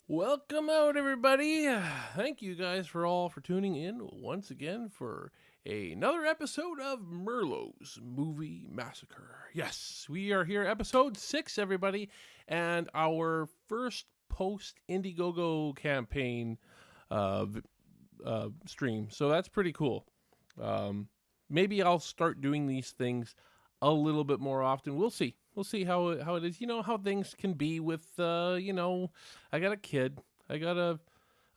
Welcome out, everybody. Thank you guys for tuning in once again for another episode of Merlo's Movie Massacre. Yes, we are here, episode 6, everybody, and our first post Indiegogo campaign uh, stream. So that's pretty cool. Um, Maybe I'll start doing these things a little bit more often. We'll see. We'll see how it is. You know how things can be with I got a kid. I got a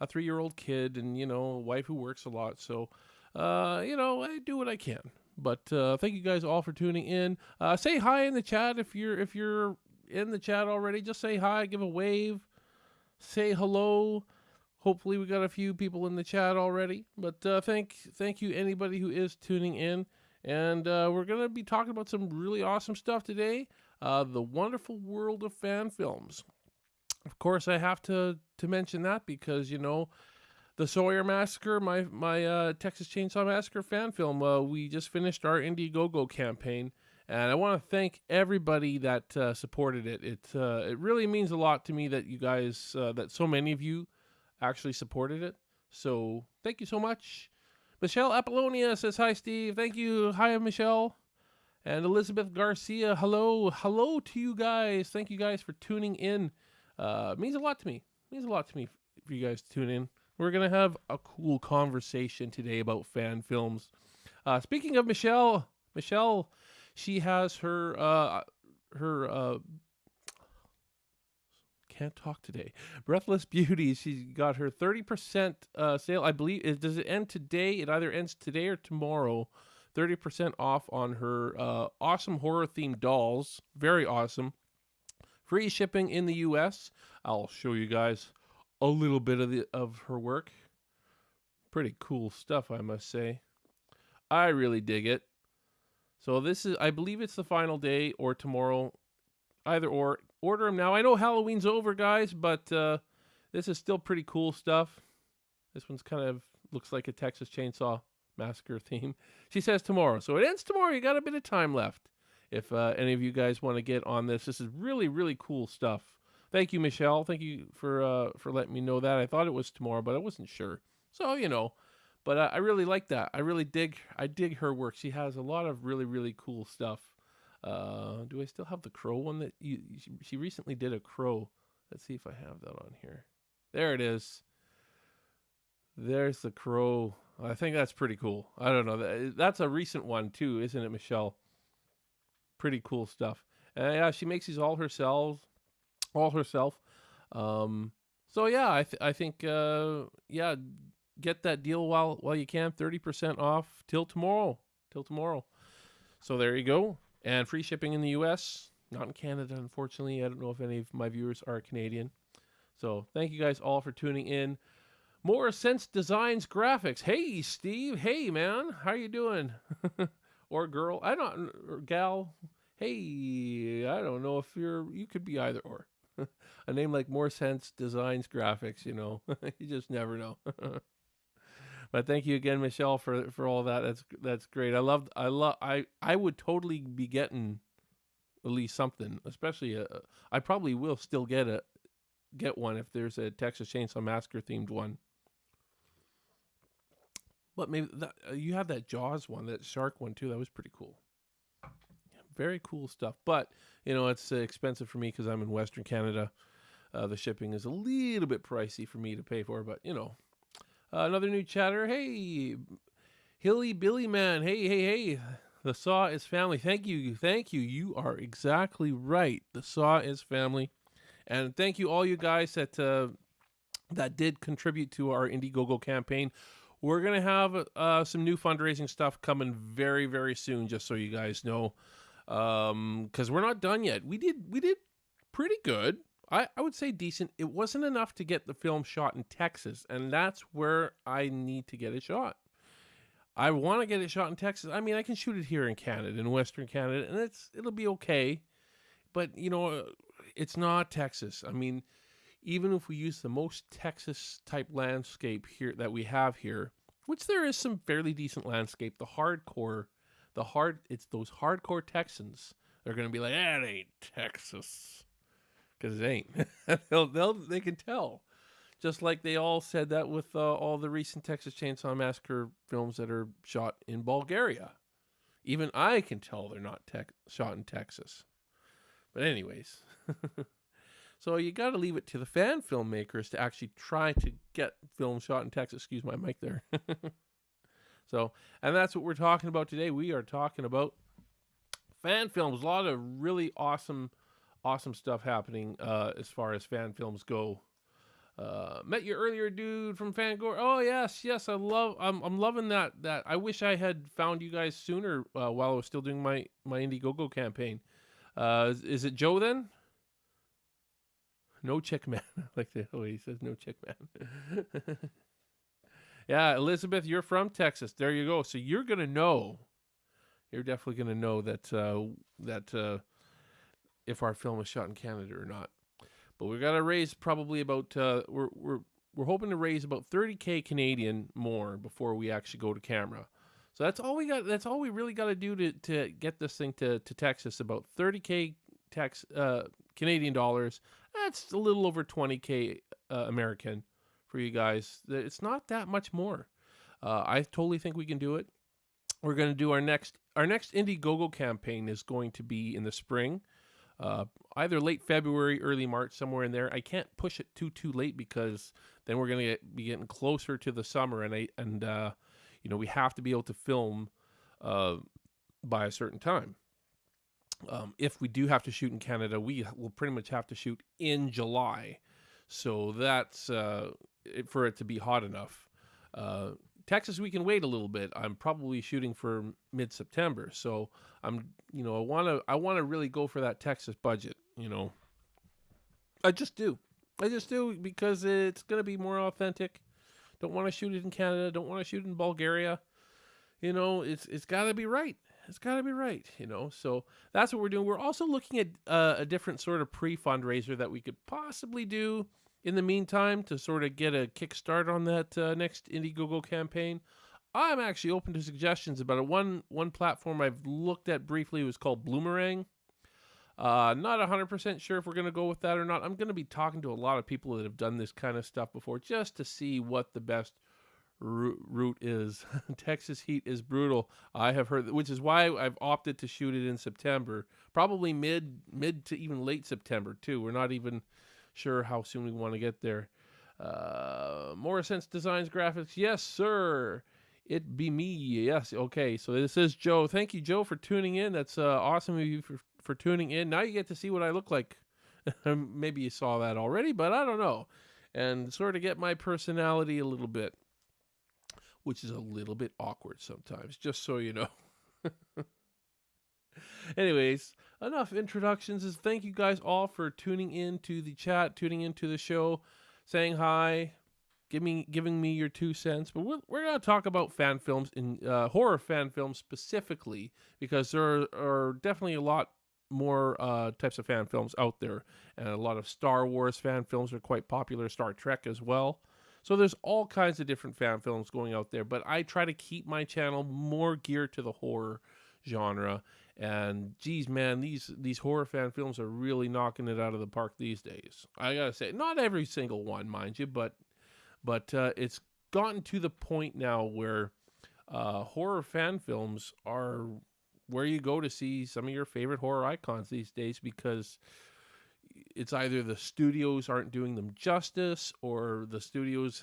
3-year-old kid, and a wife who works a lot. So, I do what I can. But thank you guys all for tuning in. Say hi in the chat if you're in the chat already. Just say hi, give a wave, say hello. Hopefully, we got a few people in the chat already. But thank you anybody who is tuning in. And we're gonna be talking about some really awesome stuff today. The wonderful world of fan films. Of course, I have to mention that because the Sawyer Massacre, my Texas Chainsaw Massacre fan film. We just finished our Indiegogo campaign, and I want to thank everybody that supported it. It really means a lot to me that you guys, that so many of you actually supported it. So thank you so much. Michelle Appollonia says hi, Steve. Thank you. Hi, Michelle. And Elizabeth Garcia, hello to you guys. Thank you guys for tuning in. It means a lot to me. It means a lot to me for you guys to tune in. We're gonna have a cool conversation today about fan films. Speaking of Michelle, she has her can't talk today. Breathless Beauties. She got her 30% sale. I believe does it end today? It either ends today or tomorrow. 30% off on her awesome horror themed dolls. Very awesome. Free shipping in the US. I'll show you guys a little bit of her work. Pretty cool stuff, I must say. I really dig it. So I believe it's the final day or tomorrow. Either or. Order them now. I know Halloween's over, guys, but this is still pretty cool stuff. This one's kind of looks like a Texas Chainsaw Massacre theme. She says tomorrow. So it ends tomorrow. You got a bit of time left. If any of you guys want to get on this is really, really cool stuff. Thank you, Michelle. Thank you for letting me know that. I thought it was tomorrow, but I wasn't sure. So, but I really like that. I dig her work. She has a lot of really, really cool stuff. Do I still have the crow one that she recently did a crow? Let's see if I have that on here. There it is. There's the crow. I think that's pretty cool. I don't know. That's a recent one too, isn't it, Michelle? Pretty cool stuff. Yeah, she makes these all herself. So yeah, I think yeah, get that deal while you can. 30% off till tomorrow. So there you go. And free shipping in the US, not in Canada, unfortunately. I don't know if any of my viewers are Canadian. So thank you guys all for tuning in. More Sense Designs Graphics. Hey, Steve. Hey, man. How you doing? Or girl. Or gal. Hey, I don't know if you could be either or. A name like More Sense Designs Graphics, you just never know. But thank you again, Michelle, for all that. That's great. I would totally be getting at least something, especially I probably will still get one if there's a Texas Chainsaw Massacre themed one. But maybe you have that Jaws one, that shark one too. That was pretty cool. Yeah, very cool stuff. But it's expensive for me because I'm in Western Canada. The shipping is a little bit pricey for me to pay for, but another new chatter. Hey, Hilly Billy Man. Hey. The Saw is family. Thank you. You are exactly right. The Saw is family. And thank you all you guys that did contribute to our Indiegogo campaign. We're going to have some new fundraising stuff coming very, very soon, just so you guys know. Because we're not done yet. We did pretty good. I would say decent. It wasn't enough to get the film shot in Texas, and that's where I need to get it shot. I want to get it shot in Texas. I mean, I can shoot it here in Canada, in Western Canada, and it'll be okay. But, it's not Texas. I mean, even if we use the most Texas-type landscape here that we have here, which there is some fairly decent landscape, it's those hardcore Texans. They're going to be like, that ain't Texas. Because it ain't. They can tell. Just like they all said that with all the recent Texas Chainsaw Massacre films that are shot in Bulgaria. Even I can tell they're not shot in Texas. But anyways, so you got to leave it to the fan filmmakers to actually try to get films shot in Texas. Excuse my mic there. So, and that's what we're talking about today. We are talking about fan films. A lot of really awesome stuff happening as far as fan films go. Met your earlier dude from Fangor. Oh yes, I'm loving that. I wish I had found you guys sooner while I was still doing my Indiegogo campaign. Is it Joe then? No chick man. Like the way he says no chick man. Yeah, Elizabeth, you're from Texas. There you go. So you're gonna know. You're definitely gonna know that if our film was shot in Canada or not. But we got to raise probably about we're hoping to raise about 30K Canadian more before we actually go to camera. So that's all we got. That's all we really got to do to get this thing to Texas. About 30K Canadian dollars. That's a little over 20K American for you guys. It's not that much more. I totally think we can do it. We're going to do our next Indiegogo campaign is going to be in the spring. Either late February, early March, somewhere in there. I can't push it too late because then we're gonna be getting closer to the summer, and we have to be able to film by a certain time. If we do have to shoot in Canada, we will pretty much have to shoot in July, so that's for it to be hot enough. Texas, we can wait a little bit. I'm probably shooting for mid-September, so I want to really go for that Texas budget. I just do because it's gonna be more authentic. Don't want to shoot it in Canada. Don't want to shoot in Bulgaria. It's got to be right. It's got to be right. So that's what we're doing. We're also looking at a different sort of pre-fundraiser that we could possibly do in the meantime to sort of get a kickstart on that next Indiegogo campaign. I'm actually open to suggestions about it. One platform I've looked at briefly was called Bloomerang. Not 100% sure if we're going to go with that or not. I'm going to be talking to a lot of people that have done this kind of stuff before just to see what the best route is. Texas heat is brutal. I have heard, which is why I've opted to shoot it in September, probably mid to even late September too. We're not even sure how soon we want to get there. Morrison's Designs Graphics. Yes, sir. It be me. Yes. Okay. So this is Joe. Thank you, Joe, for tuning in. That's awesome of you for tuning in. Now you get to see what I look like. Maybe you saw that already, but I don't know. And sort of get my personality a little bit, which is a little bit awkward sometimes, just so you know. Anyways, enough introductions. Thank you guys all for tuning in to the chat, tuning into the show, saying hi, giving me your 2 cents. But we're going to talk about fan films, in horror fan films specifically, because there are definitely a lot more types of fan films out there, and a lot of Star Wars fan films are quite popular, Star Trek as well. So there's all kinds of different fan films going out there, but I try to keep my channel more geared to the horror genre. And geez, man, these horror fan films are really knocking it out of the park these days. I gotta say, not every single one, mind you, but it's gotten to the point now where horror fan films are where you go to see some of your favorite horror icons these days, because it's either the studios aren't doing them justice, or the studios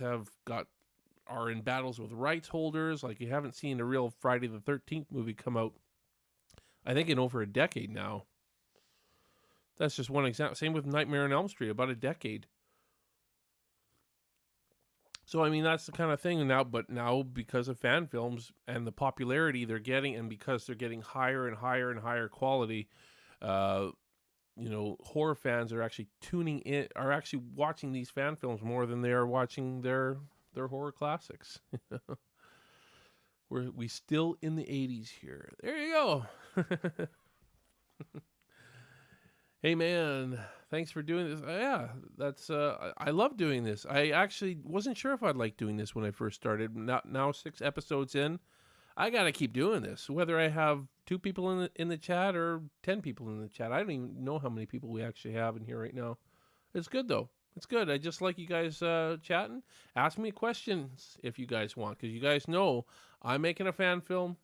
are in battles with rights holders. Like, you haven't seen a real Friday the 13th movie come out, I think, in over a decade now. That's just one example. Same with Nightmare on Elm Street, about a decade. So, I mean, that's the kind of thing now, but now because of fan films and the popularity they're getting, and because they're getting higher and higher and higher quality, horror fans are actually are actually watching these fan films more than they are watching their horror classics. We still in the 80s here. There you go. Hey man, thanks for doing this. Yeah, that's I love doing this. I actually wasn't sure if I'd like doing this when I first started. Now 6 episodes in, I gotta keep doing this, whether I have 2 people in the chat or 10 people in the chat. I don't even know how many people we actually have in here right now. It's good though. It's good. I just like you guys chatting. Ask me questions if you guys want, because you guys know I'm making a fan film.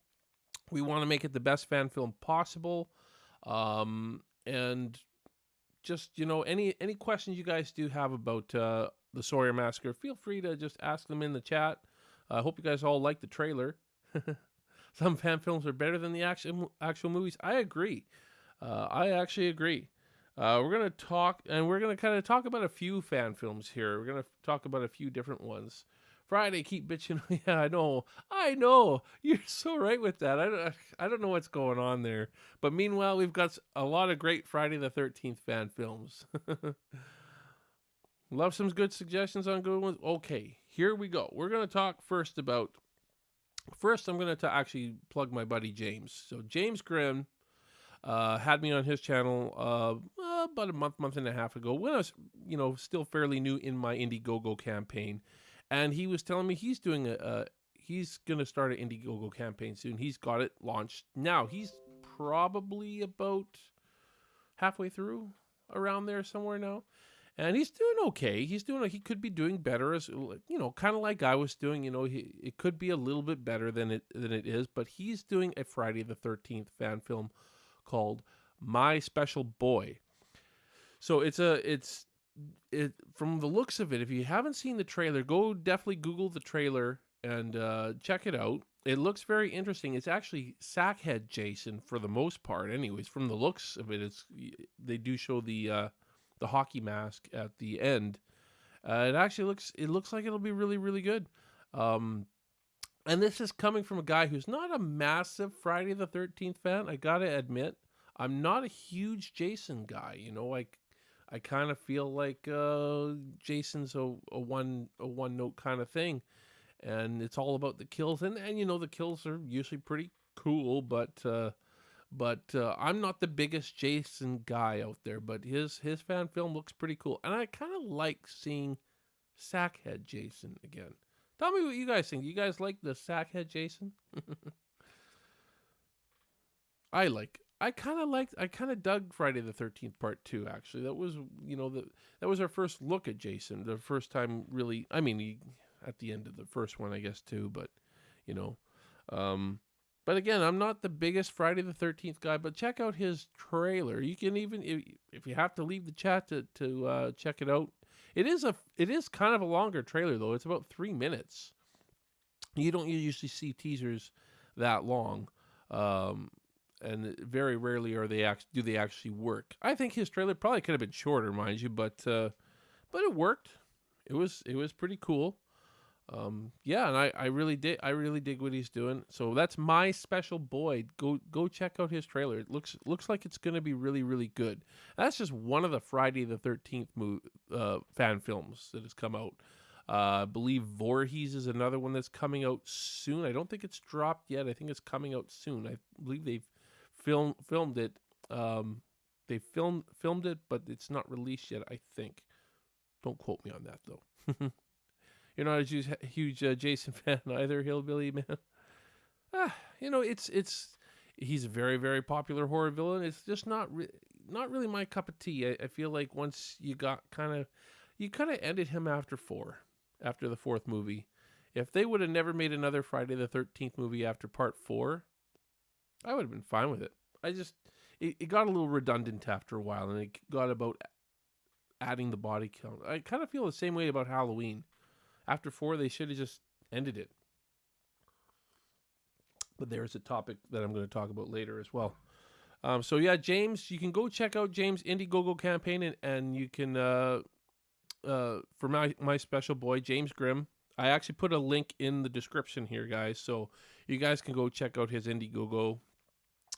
We want to make it the best fan film possible. And just any questions you guys do have about the Sawyer Massacre, feel free to just ask them in the chat. I hope you guys all like the trailer. Some fan films are better than the actual movies. I agree. I actually agree. We're gonna talk, and we're gonna kind of talk about a few fan films here. We're gonna talk about a few different ones. Friday, keep bitching. Yeah, I know. You're so right with that. I don't know what's going on there. But meanwhile, we've got a lot of great Friday the 13th fan films. Love some good suggestions on good ones. Okay, here we go. We're gonna talk first about. First, I'm gonna actually plug my buddy James. So James Grimm had me on his channel about a month and a half ago when I was, still fairly new in my Indiegogo campaign, and he was telling me he's doing he's gonna start an Indiegogo campaign soon. He's got it launched now. He's probably about halfway through, around there somewhere now, and he's doing okay. He could be doing better, as kind of like I was doing. It could be a little bit better than it is, but he's doing a Friday the 13th fan film called My Special Boy. So it's from the looks of it, if you haven't seen the trailer, go definitely Google the trailer and check it out. It looks very interesting. It's actually Sackhead Jason for the most part. Anyways, from the looks of it, they do show the hockey mask at the end. It looks like it'll be really, really good. And this is coming from a guy who's not a massive Friday the 13th fan. I gotta admit, I'm not a huge Jason guy. I kind of feel like Jason's a one note kind of thing, and it's all about the kills. And the kills are usually pretty cool, but I'm not the biggest Jason guy out there. But his fan film looks pretty cool, and I kind of like seeing Sackhead Jason again. Tell me what you guys think. You guys like the Sackhead Jason? I kind of dug Friday the 13th Part 2, actually. That was, that was our first look at Jason. The first time, really. I mean, at the end of the first one, I guess, too. But, but again, I'm not the biggest Friday the 13th guy, but check out his trailer. You can even, if you have to leave the chat to check it out. It is kind of a longer trailer, though. It's about 3 minutes. You don't usually see teasers that long, and very rarely do they actually work. I think his trailer probably could have been shorter, mind you, but it worked. It was pretty cool. Yeah, and I really dig what he's doing. So that's My Special Boy. Go check out his trailer. It looks like it's going to be really, really good. That's just one of the Friday the 13th fan films that has come out. I believe Voorhees is another one that's coming out soon. I don't think it's dropped yet. I think it's coming out soon. I believe they've filmed it. They filmed it, but it's not released yet, I think. Don't quote me on that, though. You're not a huge Jason fan either, Hillbilly Man. He's a very, very popular horror villain. It's just not really my cup of tea. I feel like once you kind of ended him after the fourth movie. If they would have never made another Friday the 13th movie after Part 4, I would have been fine with it. It got a little redundant after a while, and it got about adding the body count. I kind of feel the same way about Halloween. After 4, they should have just ended it. But there's a topic that I'm going to talk about later as well. So yeah, James, you can go check out James' Indiegogo campaign, and you can for my special boy James Grimm. I actually put a link in the description here, guys, so you guys can go check out his Indiegogo.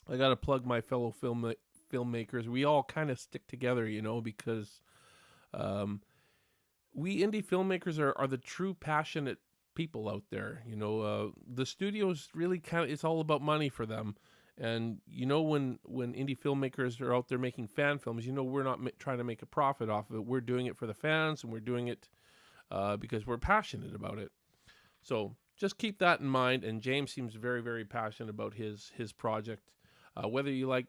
I got to plug my fellow filmmakers. We all kind of stick together, because we indie filmmakers are the true passionate people out there. The studios really it's all about money for them. And when indie filmmakers are out there making fan films, we're not trying to make a profit off of it. We're doing it for the fans, and we're doing it because we're passionate about it. So just keep that in mind. And James seems very, very passionate about his project. Whether you like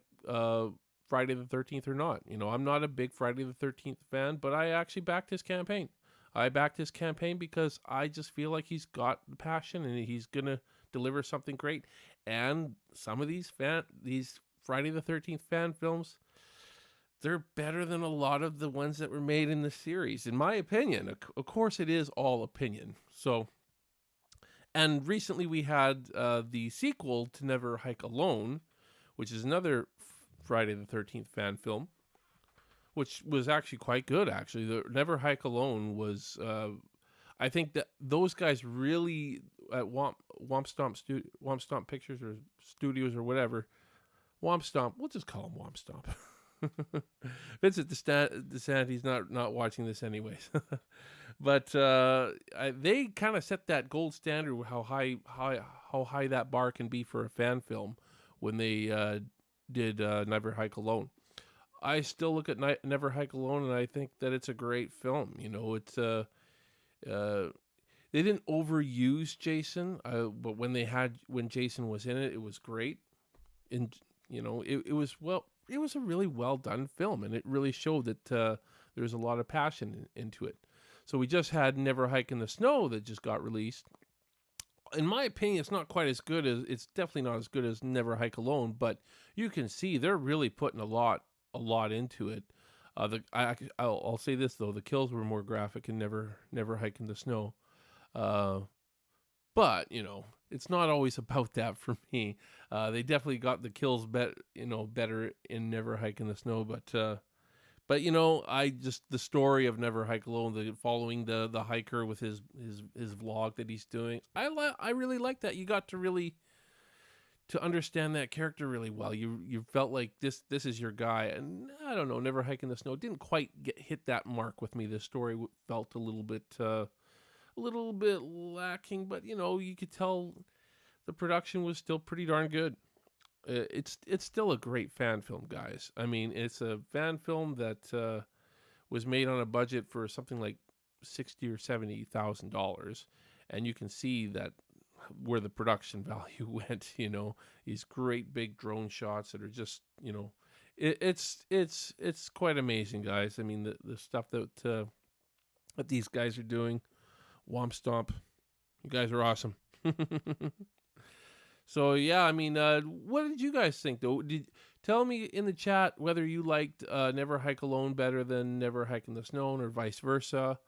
Friday the 13th or not. I'm not a big Friday the 13th fan, but I actually backed his campaign. I backed his campaign because I just feel like he's got the passion and he's going to deliver something great. And some of these Friday the 13th fan films, they're better than a lot of the ones that were made in the series, in my opinion. Of course, it is all opinion. So, and recently we had the sequel to Never Hike Alone, which is another Friday the 13th fan film, which was actually quite good, actually. The Never Hike Alone was, I think that those guys really, at Womp Stomp Pictures or Studios or whatever, Womp Stomp, we'll just call him Womp Stomp. Vincent DeSantis not watching this anyways. But they kind of set that gold standard with how high that bar can be for a fan film when they did Never Hike Alone. I still look at Never Hike Alone and I think that it's a great film. It's they didn't overuse Jason, but when Jason was in it, it was great. And it was a really well done film, and it really showed that there's a lot of passion into it. So we just had Never Hike in the Snow that just got released. In my opinion, it's definitely not as good as Never Hike Alone, but you can see they're really putting a lot into it. I'll say this though, the kills were more graphic in Never Hike in the Snow. But it's not always about that for me. They definitely got the kills better in Never Hike in the Snow. But I just the story of Never Hike Alone, following the hiker with his vlog that he's doing. I really like that. You got to really to understand that character really well. You felt like this is your guy, and I don't know. Never Hike in the Snow didn't quite hit that mark with me. This story felt a little bit lacking, but you could tell the production was still pretty darn good. It's still a great fan film, guys. I mean, it's a fan film that was made on a budget for something like $60,000 or $70,000, and you can see that where the production value went. These great big drone shots that are just it's quite amazing, guys. I mean, the stuff that these guys are doing. Womp Stomp. You guys are awesome. So, yeah, I mean, what did you guys think, though? Tell me in the chat whether you liked Never Hike Alone better than Never Hike in the Snow or vice versa.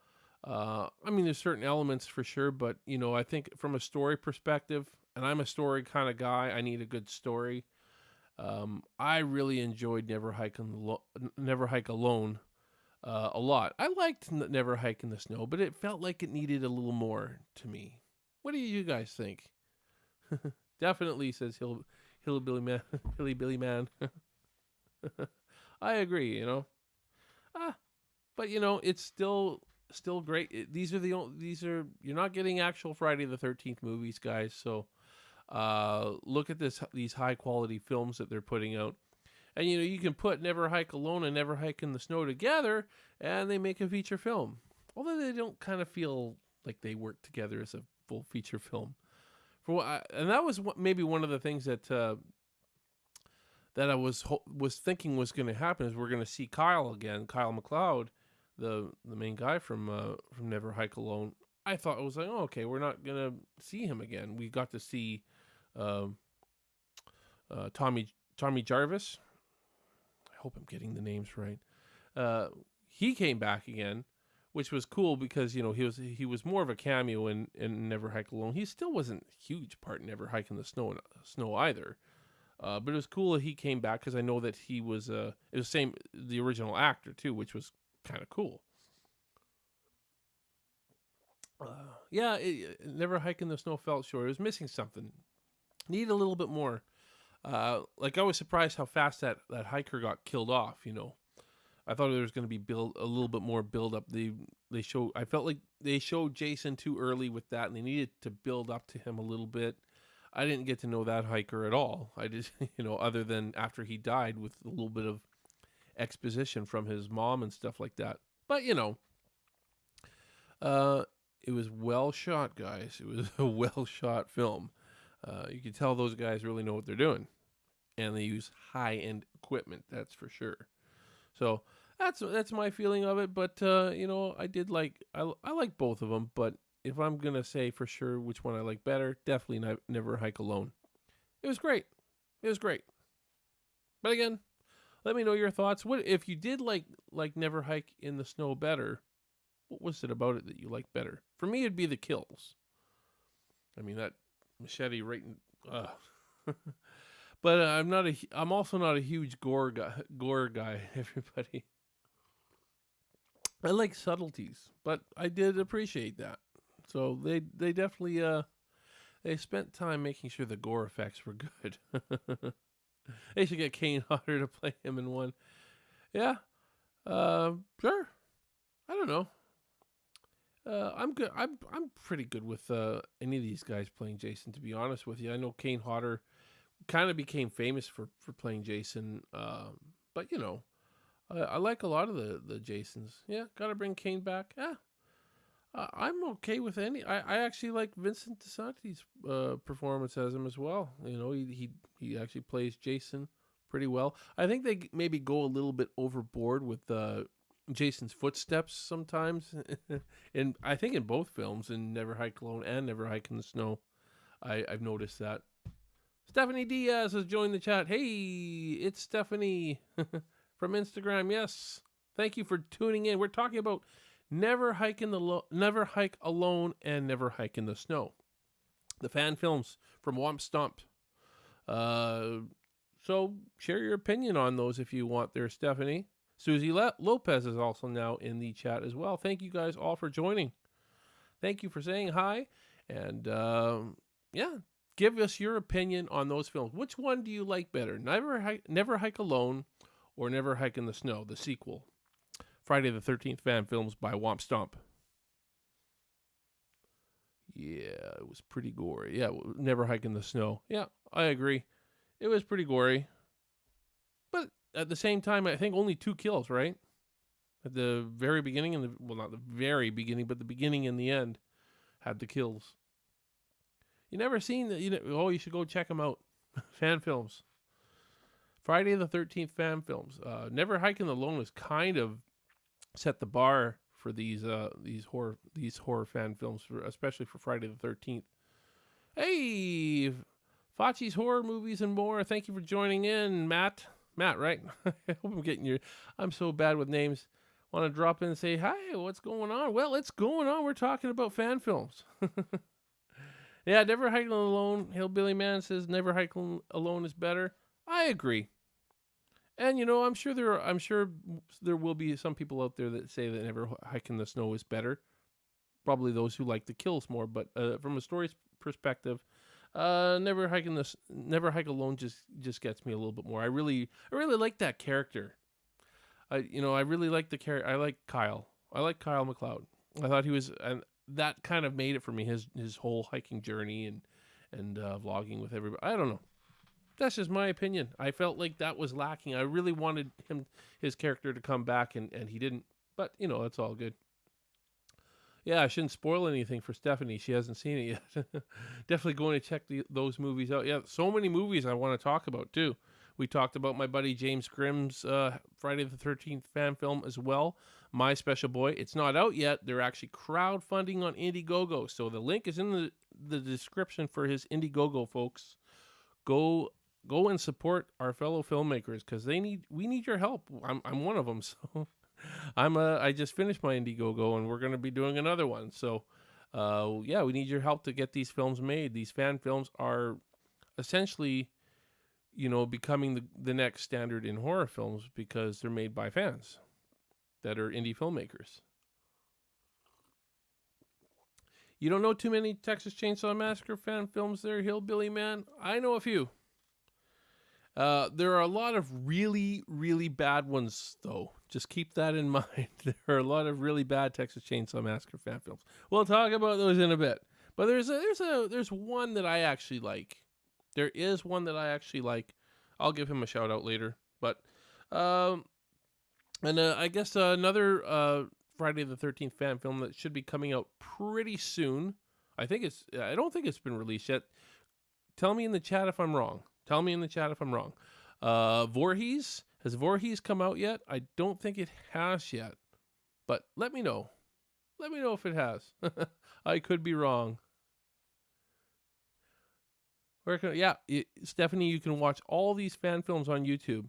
I mean, there's certain elements for sure, but, I think from a story perspective, and I'm a story kind of guy, I need a good story. I really enjoyed Never Hike Alone. A lot. I liked Never Hike in the Snow, but it felt like it needed a little more to me. What do you guys think? Definitely, says Hillbilly Man. Hillbilly Man. I agree. But it's still great. These are you're not getting actual Friday the 13th movies, guys. So look at these high quality films that they're putting out. And, you can put Never Hike Alone and Never Hike in the Snow together, and they make a feature film. Although they don't kind of feel like they work together as a full feature film. And that was maybe one of the things that I was thinking was going to happen, is we're going to see Kyle again, Kyle MacLeod, the main guy from Never Hike Alone. I thought it was like, oh, okay, we're not going to see him again. We got to see Tommy Jarvis. I hope I'm getting the names right. He came back again, which was cool because he was more of a cameo in Never Hike Alone. He still wasn't a huge part in Never Hike in the Snow either. But it was cool that he came back because I know that he was it was the original actor too, which was kind of cool. Yeah, Never Hike in the Snow felt short. It was missing something. Need a little bit more. Like I was surprised how fast that hiker got killed off. I thought there was going to be a little bit more build up. I felt like they showed Jason too early with that, and they needed to build up to him a little bit. I didn't get to know that hiker at all. I just, other than after he died with a little bit of exposition from his mom and stuff like that. But it was well shot, guys. It was a well shot film. You can tell those guys really know what they're doing. and they use high-end equipment. That's for sure. So that's my feeling of it. But I did I like both of them. But if I'm gonna say for sure which one I like better, definitely Never Hike Alone. It was great. It was great. But again, let me know your thoughts. What if you did like Never Hike in the Snow better? What was it about it that you liked better? For me, it'd be the kills. I mean that machete right in. But I'm also not a huge gore guy. Gore guy. Everybody. I like subtleties, but I did appreciate that. So they definitely they spent time making sure the gore effects were good. They should get Kane Hodder to play him in one. Yeah. Sure. I don't know. I'm good. I'm pretty good with any of these guys playing Jason. To be honest with you, I know Kane Hodder kind of became famous for playing Jason. But I like a lot of the Jasons. Yeah, gotta bring Kane back. Yeah, I'm okay with any. I actually like Vincent DeSantis' performance as him as well. He actually plays Jason pretty well. I think they maybe go a little bit overboard with Jason's footsteps sometimes, and I think in both films, in Never Hike Alone and Never Hike in the Snow, I've noticed that. Stephanie Diaz has joined the chat. Hey, it's Stephanie from Instagram. Yes, thank you for tuning in. We're talking about Never Hike Alone and Never Hike in the Snow, the fan films from Womp Stomp. So share your opinion on those if you want there, Stephanie. Susie Lopez is also now in the chat as well. Thank you guys all for joining. Thank you for saying hi. And give us your opinion on those films. Which one do you like better? Never Hike Alone or Never Hike in the Snow, the sequel? Friday the 13th fan films by Womp Stomp. Yeah, it was pretty gory. Yeah, Never Hike in the Snow. Yeah, I agree. It was pretty gory. But at the same time, I think only 2 kills, right? At the very beginning not the very beginning, but the beginning and the end had the kills. You never seen that? You should go check them out. Fan films. Friday the 13th fan films. Never Hiking Alone was kind of set the bar for these horror fan films, especially for Friday the 13th. Hey, Fachi's Horror Movies and More. Thank you for joining in, Matt. Matt, right? I hope I'm getting I'm so bad with names. Want to drop in and say, hi, what's going on? Well, it's going on. We're talking about fan films. Yeah, Never Hike Alone. Hillbilly Man says Never Hike Alone is better. I agree. And I'm sure there will be some people out there that say that Never Hike in the Snow is better. Probably those who like the kills more, but from a story's perspective, Never Hike Alone just gets me a little bit more. I really like that character. I really like the character. I like Kyle. I like Kyle MacLeod. I thought he was, and that kind of made it for me. His whole hiking journey and vlogging with everybody. I don't know. That's just my opinion. I felt like that was lacking. I really wanted his character to come back, and he didn't. But it's all good. Yeah, I shouldn't spoil anything for Stephanie. She hasn't seen it yet. Definitely going to check those movies out. Yeah, so many movies I want to talk about too. We talked about my buddy James Grimm's Friday the 13th fan film as well. My Special Boy. It's not out yet. They're actually crowdfunding on Indiegogo. So the link is in the description for his Indiegogo, folks. Go and support our fellow filmmakers because we need your help. I'm one of them. So I just finished my Indiegogo and we're going to be doing another one. So we need your help to get these films made. These fan films are essentially becoming the next standard in horror films because they're made by fans that are indie filmmakers. You don't know too many Texas Chainsaw Massacre fan films there, Hillbilly Man? I know a few. There are a lot of really, really bad ones, though. Just keep that in mind. There are a lot of really bad Texas Chainsaw Massacre fan films. We'll talk about those in a bit. But there's one that I actually like. There is one that I actually like. I'll give him a shout out later. But I guess another Friday the 13th fan film that should be coming out pretty soon. I don't think it's been released yet. Tell me in the chat if I'm wrong. Tell me in the chat if I'm wrong. Voorhees, has Voorhees come out yet? I don't think it has yet, but let me know. Let me know if it has. I could be wrong. Stephanie, you can watch all these fan films on YouTube.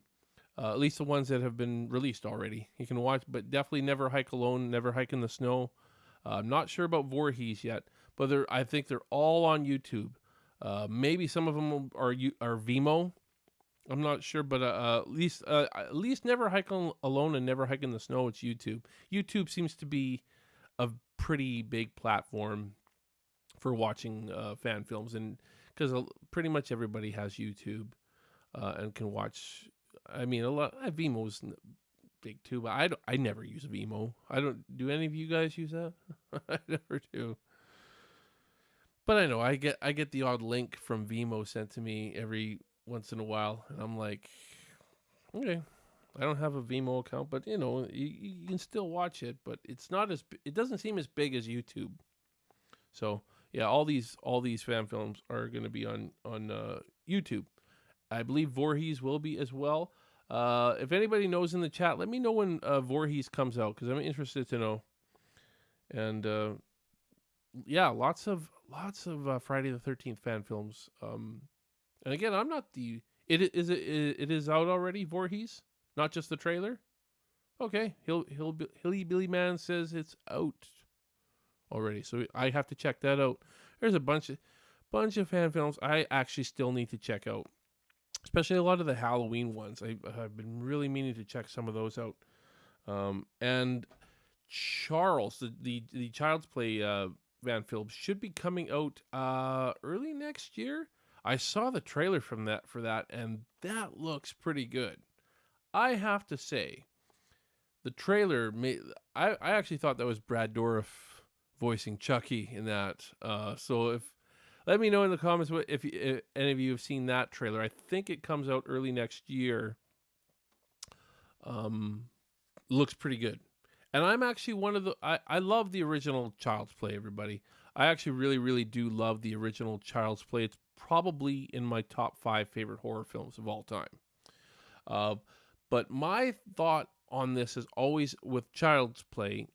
At least the ones that have been released already. You can watch, but definitely Never Hike Alone, Never Hike in the Snow. I'm not sure about Voorhees yet, but I think they're all on YouTube. Maybe some of them are Vimeo. I'm not sure, but at least Never Hike Alone and Never Hike in the Snow, it's YouTube. YouTube seems to be a pretty big platform for watching fan films, and because pretty much everybody has YouTube and can watch. I mean, a lot. Vemo's big too, but I never use Vimeo. I don't. Do any of you guys use that? I never do. But I know I get the odd link from Vimeo sent to me every once in a while, and I'm like, okay, I don't have a Vimeo account, but you can still watch it, but it's not it doesn't seem as big as YouTube. So yeah, all these fan films are going to be on YouTube. I believe Voorhees will be as well. If anybody knows in the chat, let me know when Voorhees comes out, because I'm interested to know. And yeah, lots of Friday the 13th fan films. And again, I'm not the. It is out already. Voorhees, not just the trailer. Okay, Hilly Billy Man says it's out already, so I have to check that out. There's a bunch of fan films I actually still need to check out, especially a lot of the Halloween ones. I've been really meaning to check some of those out. And Charles, the Child's Play fan film should be coming out early next year. I saw the trailer for that, and that looks pretty good. I have to say, the trailer I actually thought that was Brad Dourif voicing Chucky in that. So let me know in the comments if any of you have seen that trailer. I think it comes out early next year. Looks pretty good. And I'm actually one of the. I love the original Child's Play, everybody. I actually really, really do love the original Child's Play. It's probably in my top 5 favorite horror films of all time. But my thought on this is always with Child's Play.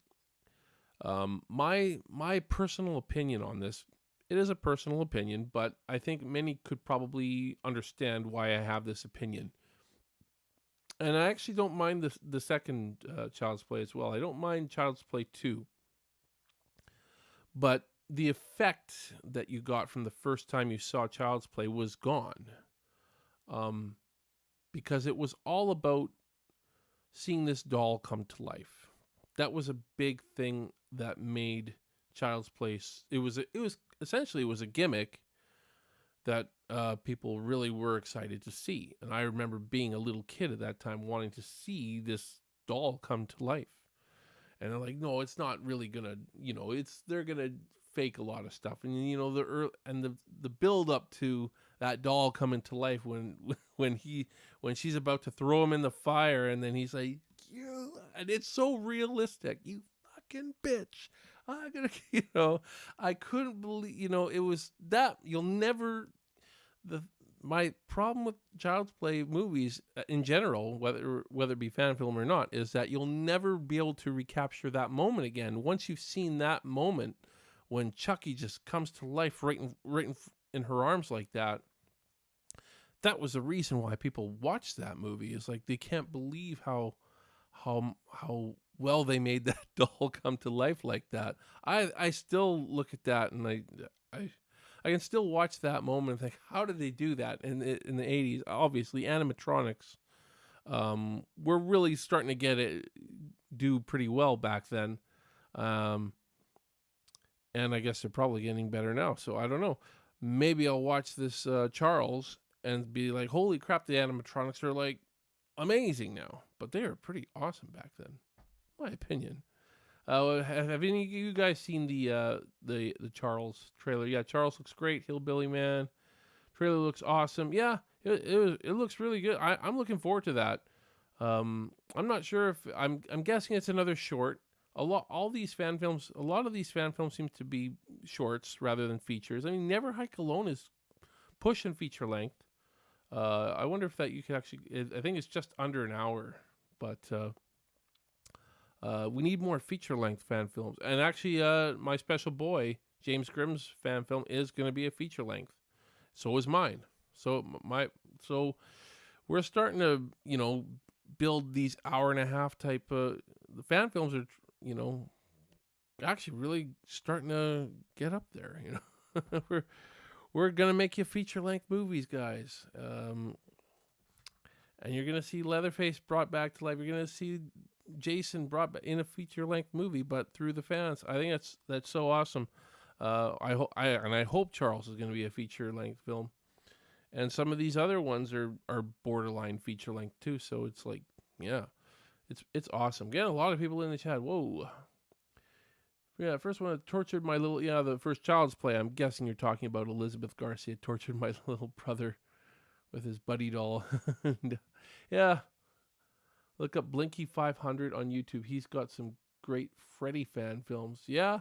My personal opinion on this, it is a personal opinion, but I think many could probably understand why I have this opinion. And I actually don't mind the second Child's Play as well. I don't mind Child's Play 2. But the effect that you got from the first time you saw Child's Play was gone. Because it was all about seeing this doll come to life. That was a big thing that made Child's Play. It was essentially a gimmick that people really were excited to see. And I remember being a little kid at that time wanting to see this doll come to life. And they're like, no, it's not really gonna, they're gonna fake a lot of stuff. And the build up to that doll coming to life when she's about to throw him in the fire, and then he's like, and it's so realistic. You fucking bitch. I'm gonna, I couldn't believe, it was that my problem with Child's Play movies in general, whether it be fan film or not, is that you'll never be able to recapture that moment again. Once you've seen that moment when Chucky just comes to life right in her arms like that, that was the reason why people watched that movie. Is like they can't believe how well they made that doll come to life like that. I still look at that and I can still watch that moment and think, how did they do that in the 80s? Obviously, animatronics were really starting to do pretty well back then. And I guess they're probably getting better now. So I don't know. Maybe I'll watch this Charles and be like, holy crap, the animatronics are like amazing now. But they were pretty awesome back then, my opinion. Have any of you guys seen the Charles trailer? Yeah, Charles looks great. Hillbilly Man trailer looks awesome. Yeah, it looks really good. I'm looking forward to that. I'm not sure if I'm guessing it's another short. A lot of these fan films seem to be shorts rather than features. I mean, Never Hike Alone is pushing feature length. I wonder if that you could actually. I think it's just under an hour, but we need more feature length fan films. And actually, my special boy James Grimm's fan film is going to be a feature length. So is mine. So we're starting to build these hour and a half type. The fan films are actually really starting to get up there. We're gonna make you feature length movies, guys. And you're gonna see Leatherface brought back to life. You're gonna see Jason brought back in a feature length movie, but through the fans. I think that's so awesome. I hope Charles is gonna be a feature length film, and some of these other ones are borderline feature length too. So it's like, yeah, it's awesome. Getting a lot of people in the chat. Whoa. Yeah, first one tortured my little, the first Child's Play. I'm guessing you're talking about Elizabeth Garcia tortured my little brother with his buddy doll. Yeah, look up Blinky 500 on YouTube. He's got some great Freddy fan films. Yeah,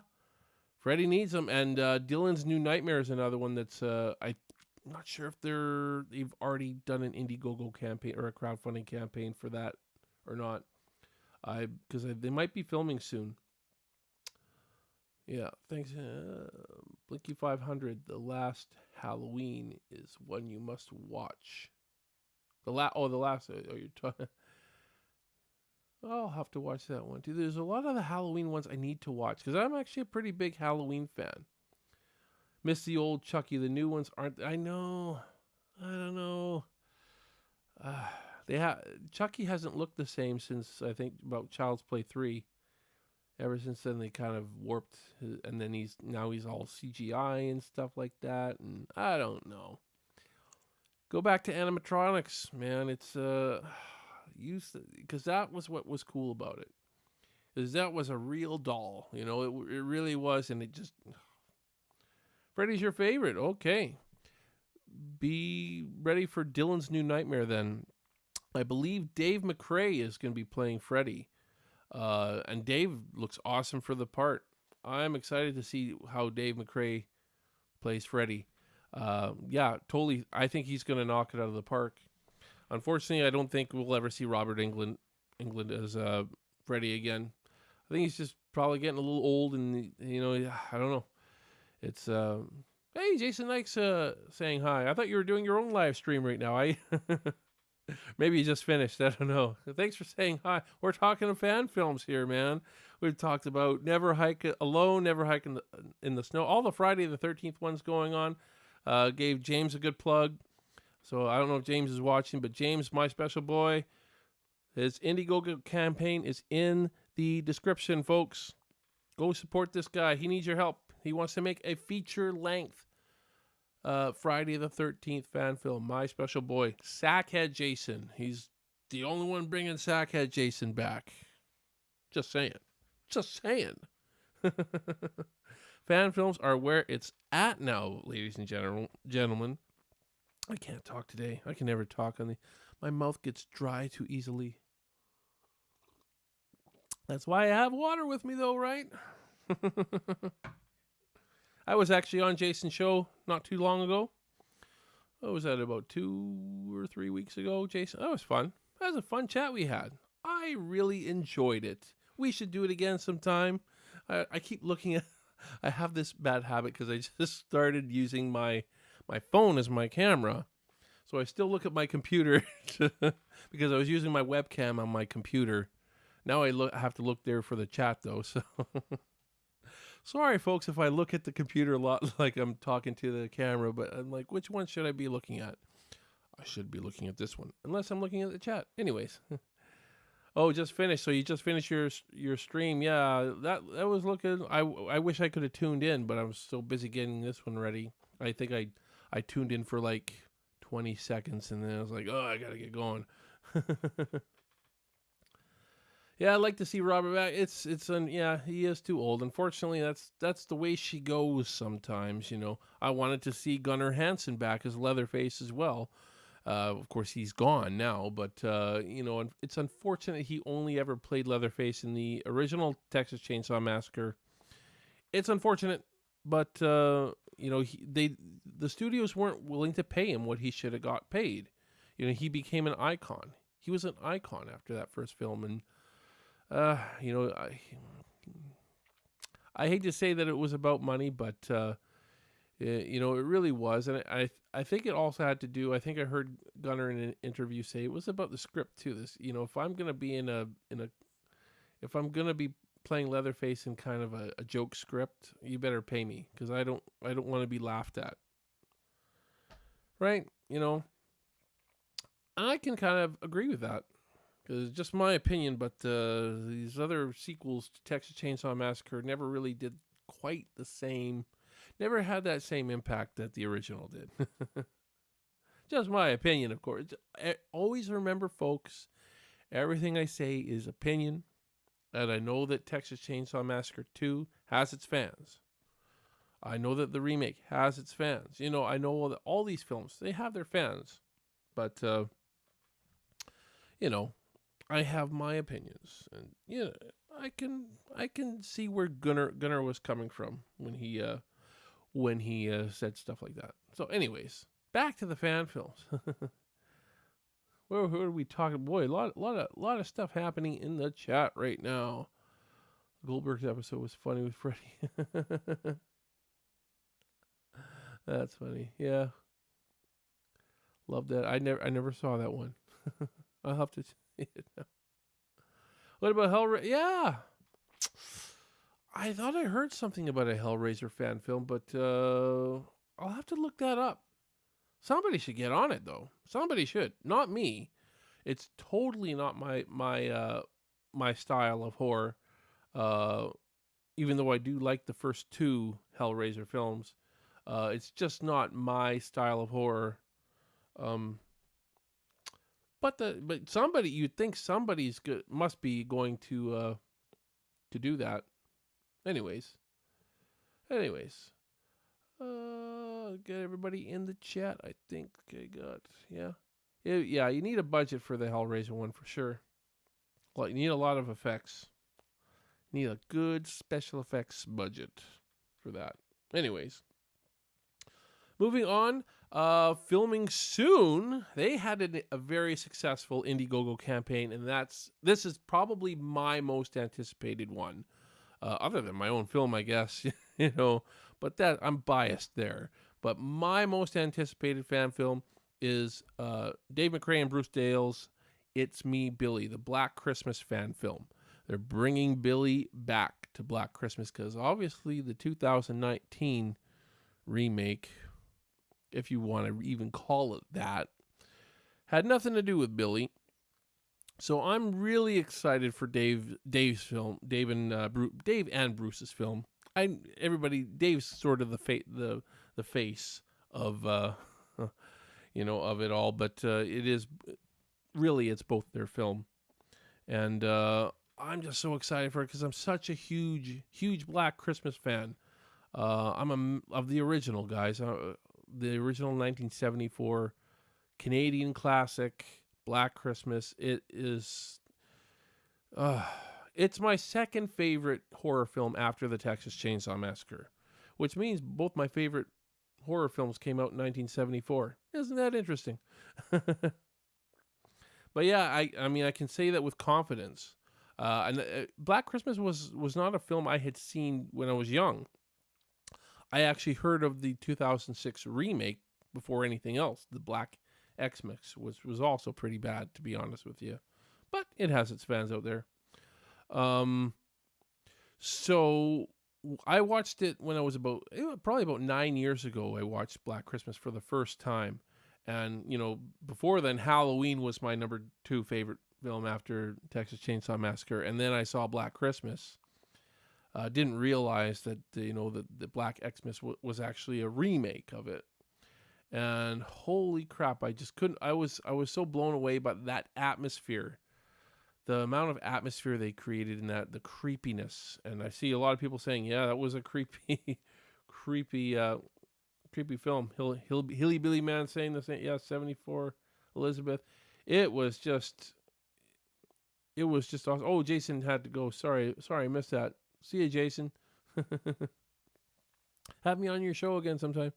Freddy needs them. And Dylan's New Nightmare is another one that's, I'm not sure if they've already done an Indiegogo campaign or a crowdfunding campaign for that or not. Because they might be filming soon. Yeah, thanks. Blinky 500, The Last Halloween is one you must watch. The last. Oh, you're talking. I'll have to watch that one too. There's a lot of the Halloween ones I need to watch because I'm actually a pretty big Halloween fan. Miss the old Chucky. The new ones aren't. I know. I don't know. Chucky hasn't looked the same since I think about Child's Play 3. Ever since then, they kind of warped, and then he's all CGI and stuff like that, and I don't know. Go back to animatronics, man. It's because that was what was cool about it, because that was a real doll, it really was, and it just. Freddy's your favorite, okay? Be ready for Dylan's New Nightmare then. I believe Dave McRae is going to be playing Freddy. And Dave looks awesome for the part. I'm excited to see how Dave McRae plays Freddy. Yeah, totally. I think he's going to knock it out of the park. Unfortunately, I don't think we'll ever see Robert Englund as Freddy again. I think he's just probably getting a little old, and I don't know. It's hey, Jason Knights saying hi. I thought you were doing your own live stream right now. Maybe you just finished. I don't know. Thanks for saying hi. We're talking to fan films here, man. We've talked about Never Hike Alone, Never Hike in the Snow. All the Friday the 13th ones going on. Gave James a good plug. So I don't know if James is watching, but James, my special boy, his Indiegogo campaign is in the description, folks. Go support this guy. He needs your help. He wants to make a feature-length Friday the 13th fan film. My special boy, Sackhead Jason. He's the only one bringing Sackhead Jason back. Just saying. Fan films are where it's at now, ladies and gentlemen. I can't talk today. I can never talk my mouth gets dry too easily. That's why I have water with me, though, right? I was actually on Jason's show not too long ago. What was that, about 2 or 3 weeks ago, Jason? That was fun. That was a fun chat we had. I really enjoyed it. We should do it again sometime. I keep looking at... I have this bad habit because I just started using my phone as my camera. So I still look at my computer because I was using my webcam on my computer. Now I have to look there for the chat, though, so... Sorry, folks, if I look at the computer a lot like I'm talking to the camera, but I'm like, which one should I be looking at? I should be looking at this one, unless I'm looking at the chat. Anyways. Oh, just finished. So you just finished your stream. Yeah, that was looking... I wish I could have tuned in, but I was so busy getting this one ready. I think I tuned in for like 20 seconds, and then I was like, oh, I got to get going. Yeah, I'd like to see Robert back. He is too old. Unfortunately, that's the way she goes sometimes, I wanted to see Gunnar Hansen back as Leatherface as well. Of course, he's gone now, but, it's unfortunate he only ever played Leatherface in the original Texas Chainsaw Massacre. It's unfortunate, but, the studios weren't willing to pay him what he should have got paid. he became an icon. He was an icon after that first film, and I hate to say that it was about money, but it really was, and I think it also had to do. I think I heard Gunnar in an interview say it was about the script too. This, if I'm gonna be if I'm gonna be playing Leatherface in kind of a joke script, you better pay me, because I don't want to be laughed at, right? I can kind of agree with that, because it's just my opinion. But these other sequels to Texas Chainsaw Massacre never really did quite the same. Never had that same impact that the original did. Just my opinion, of course. Always remember, folks, everything I say is opinion. And I know that Texas Chainsaw Massacre 2 has its fans. I know that the remake has its fans. I know that all these films, they have their fans. But, I have my opinions. And, I can see where Gunnar was coming from when he said stuff like that. So anyways, back to the fan films. Who are we talking? Boy, a lot of stuff happening in the chat right now. Goldberg's episode was funny with Freddy. That's funny. Yeah. Love that. I never saw that one. I'll have to see it now. What about Hellraiser? Yeah. I thought I heard something about a Hellraiser fan film, but I'll have to look that up. Somebody should get on it, though. Somebody should. Not me. It's totally not my style of horror. Even though I do like the first two Hellraiser films, it's just not my style of horror. But somebody, you'd think somebody's must be going to do that. Anyways, get everybody in the chat. I think I got, yeah. You need a budget for the Hellraiser one for sure. Well, you need a lot of effects. You need a good special effects budget for that. Anyways, moving on. Filming soon. They had a very successful Indiegogo campaign, and this is probably my most anticipated one. Other than my own film, I guess, but that I'm biased there. But my most anticipated fan film is Dave McRae and Bruce Dale's It's Me, Billy, the Black Christmas fan film. They're bringing Billy back to Black Christmas because obviously the 2019 remake, if you want to even call it that, had nothing to do with Billy. So I'm really excited for Dave's film, Dave and Bruce's film. Dave's sort of the face of of it all, but it's both their film, and I'm just so excited for it because I'm such a huge Black Christmas fan. I'm of the original, guys, the original 1974 Canadian classic. Black Christmas. It is, it's my second favorite horror film after the Texas Chainsaw Massacre, which means both my favorite horror films came out in 1974. Isn't that interesting? But yeah, I mean, I can say that with confidence. Black Christmas was not a film I had seen when I was young. I actually heard of the 2006 remake before anything else, the Black Xmas was also pretty bad, to be honest with you, but it has its fans out there. So I watched it when I was probably about 9 years ago. I watched Black Christmas for the first time, and before then, Halloween was my number 2 favorite film after Texas Chainsaw Massacre, and then I saw Black Christmas. Didn't realize that the Black Xmas was actually a remake of it. And holy crap, I just couldn't. I was so blown away by that atmosphere, the amount of atmosphere they created in that, the creepiness. And I see a lot of people saying, yeah, that was a creepy film. Hilly Billy Man saying the same. Yeah, 74 Elizabeth. It was just awesome. Oh, Jason had to go. Sorry, I missed that. See you, Jason. Have me on your show again sometime.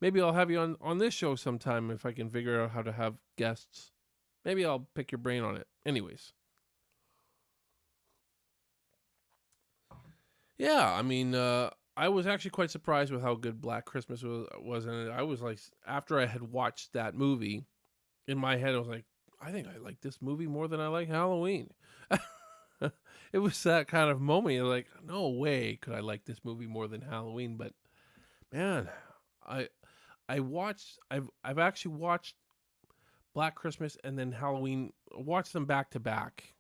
Maybe I'll have you on this show sometime if I can figure out how to have guests. Maybe I'll pick your brain on it. Anyways. Yeah, I mean, I was actually quite surprised with how good Black Christmas was, and I was like, after I had watched that movie, in my head, I was like, I think I like this movie more than I like Halloween. It was that kind of moment. You're like, no way could I like this movie more than Halloween. But man, I I've actually watched Black Christmas and then Halloween, watched them back to back,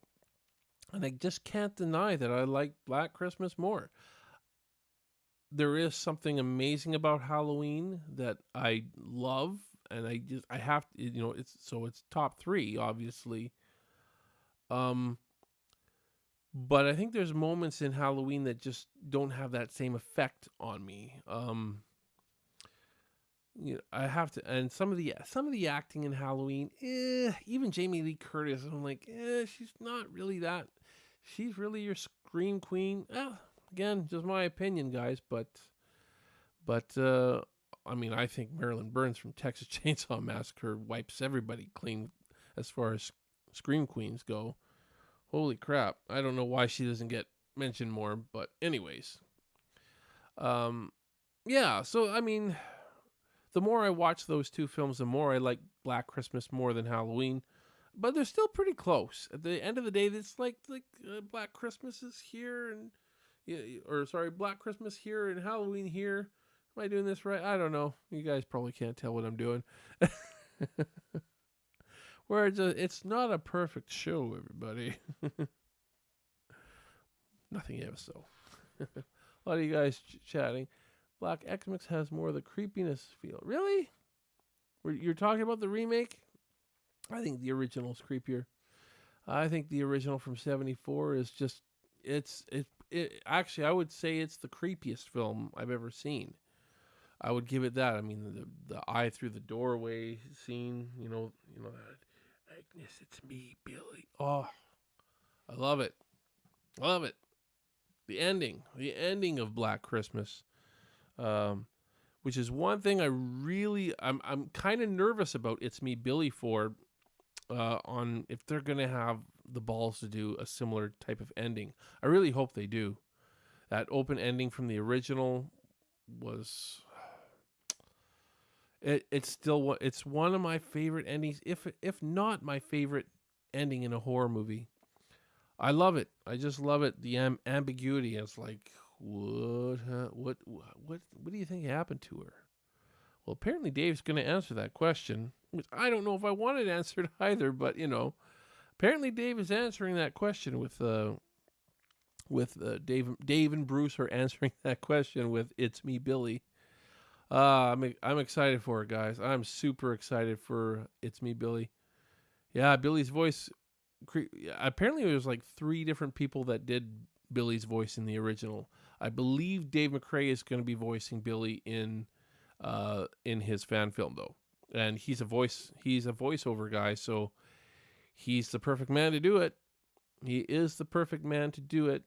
and I just can't deny that I like Black Christmas more. There is something amazing about Halloween that I love, and I have to, it's top three, obviously. Um, but I think there's moments in Halloween that just don't have that same effect on me. I have to, and some of the acting in Halloween, even Jamie Lee Curtis, I'm like, she's not really that. She's really your scream queen. Again, just my opinion, guys, but I mean, I think Marilyn Burns from Texas Chainsaw Massacre wipes everybody clean as far as scream queens go. Holy crap! I don't know why she doesn't get mentioned more, but anyways, um, yeah. So I mean, the more I watch those two films, the more I like Black Christmas more than Halloween. But they're still pretty close. At the end of the day, it's like Black Christmas is here, and yeah, or sorry, Black Christmas here and Halloween here. Am I doing this right? I don't know. You guys probably can't tell what I'm doing. Where it's not a perfect show, everybody. Nothing else, so. A lot of you guys chatting. Black Xmas has more of the creepiness feel. Really? You're talking about the remake? I think the original's creepier. I think the original from '74 is just it actually I would say it's the creepiest film I've ever seen. I would give it that. I mean the eye through the doorway scene, that Agnes, it's me, Billy. Oh, I love it. I love it. The ending of Black Christmas, um, which is one thing I'm kind of nervous about. It's Me, Billy for on if they're gonna have the balls to do a similar type of ending. I really hope they do. That open ending from the original was it's one of my favorite endings, if not my favorite ending in a horror movie. I love it. I just love it. The ambiguity. It's like what do you think happened to her? Well, apparently Dave's going to answer that question, which I don't know if I wanted answered either, but apparently Dave is answering that question with Dave and Bruce are answering that question with "It's Me, Billy." I'm excited for it, guys. I'm super excited for "It's Me, Billy." Yeah, Billy's voice. Apparently, it was like 3 different people that did Billy's voice in the original. I believe Dave McRae is going to be voicing Billy in his fan film though, and he's a voiceover guy, so he's the perfect man to do it. He is the perfect man to do it.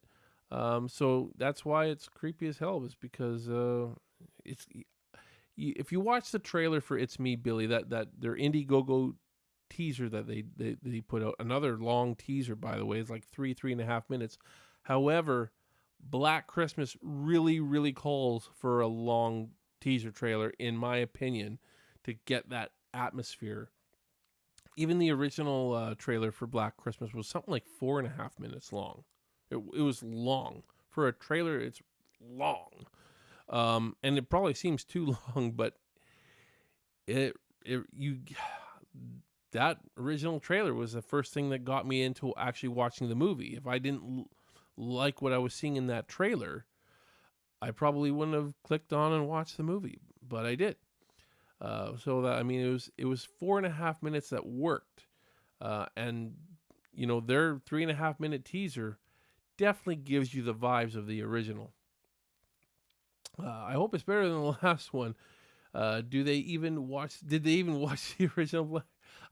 So that's why it's creepy as hell, is because it's if you watch the trailer for "It's Me, Billy," that their Indiegogo teaser that they put out, another long teaser, by the way, is like 3.5 minutes. However, Black Christmas really calls for a long teaser trailer, in my opinion, to get that atmosphere. Even the original trailer for Black Christmas was something like 4.5 minutes long. It was long for a trailer. It's long, and it probably seems too long, but it you that original trailer was the first thing that got me into actually watching the movie. If I didn't like what I was seeing in that trailer, I probably wouldn't have clicked on and watched the movie, but I did. So that, I mean, it was 4.5 minutes that worked, and their 3.5 minute teaser definitely gives you the vibes of the original. I hope it's better than the last one. Did they even watch the original?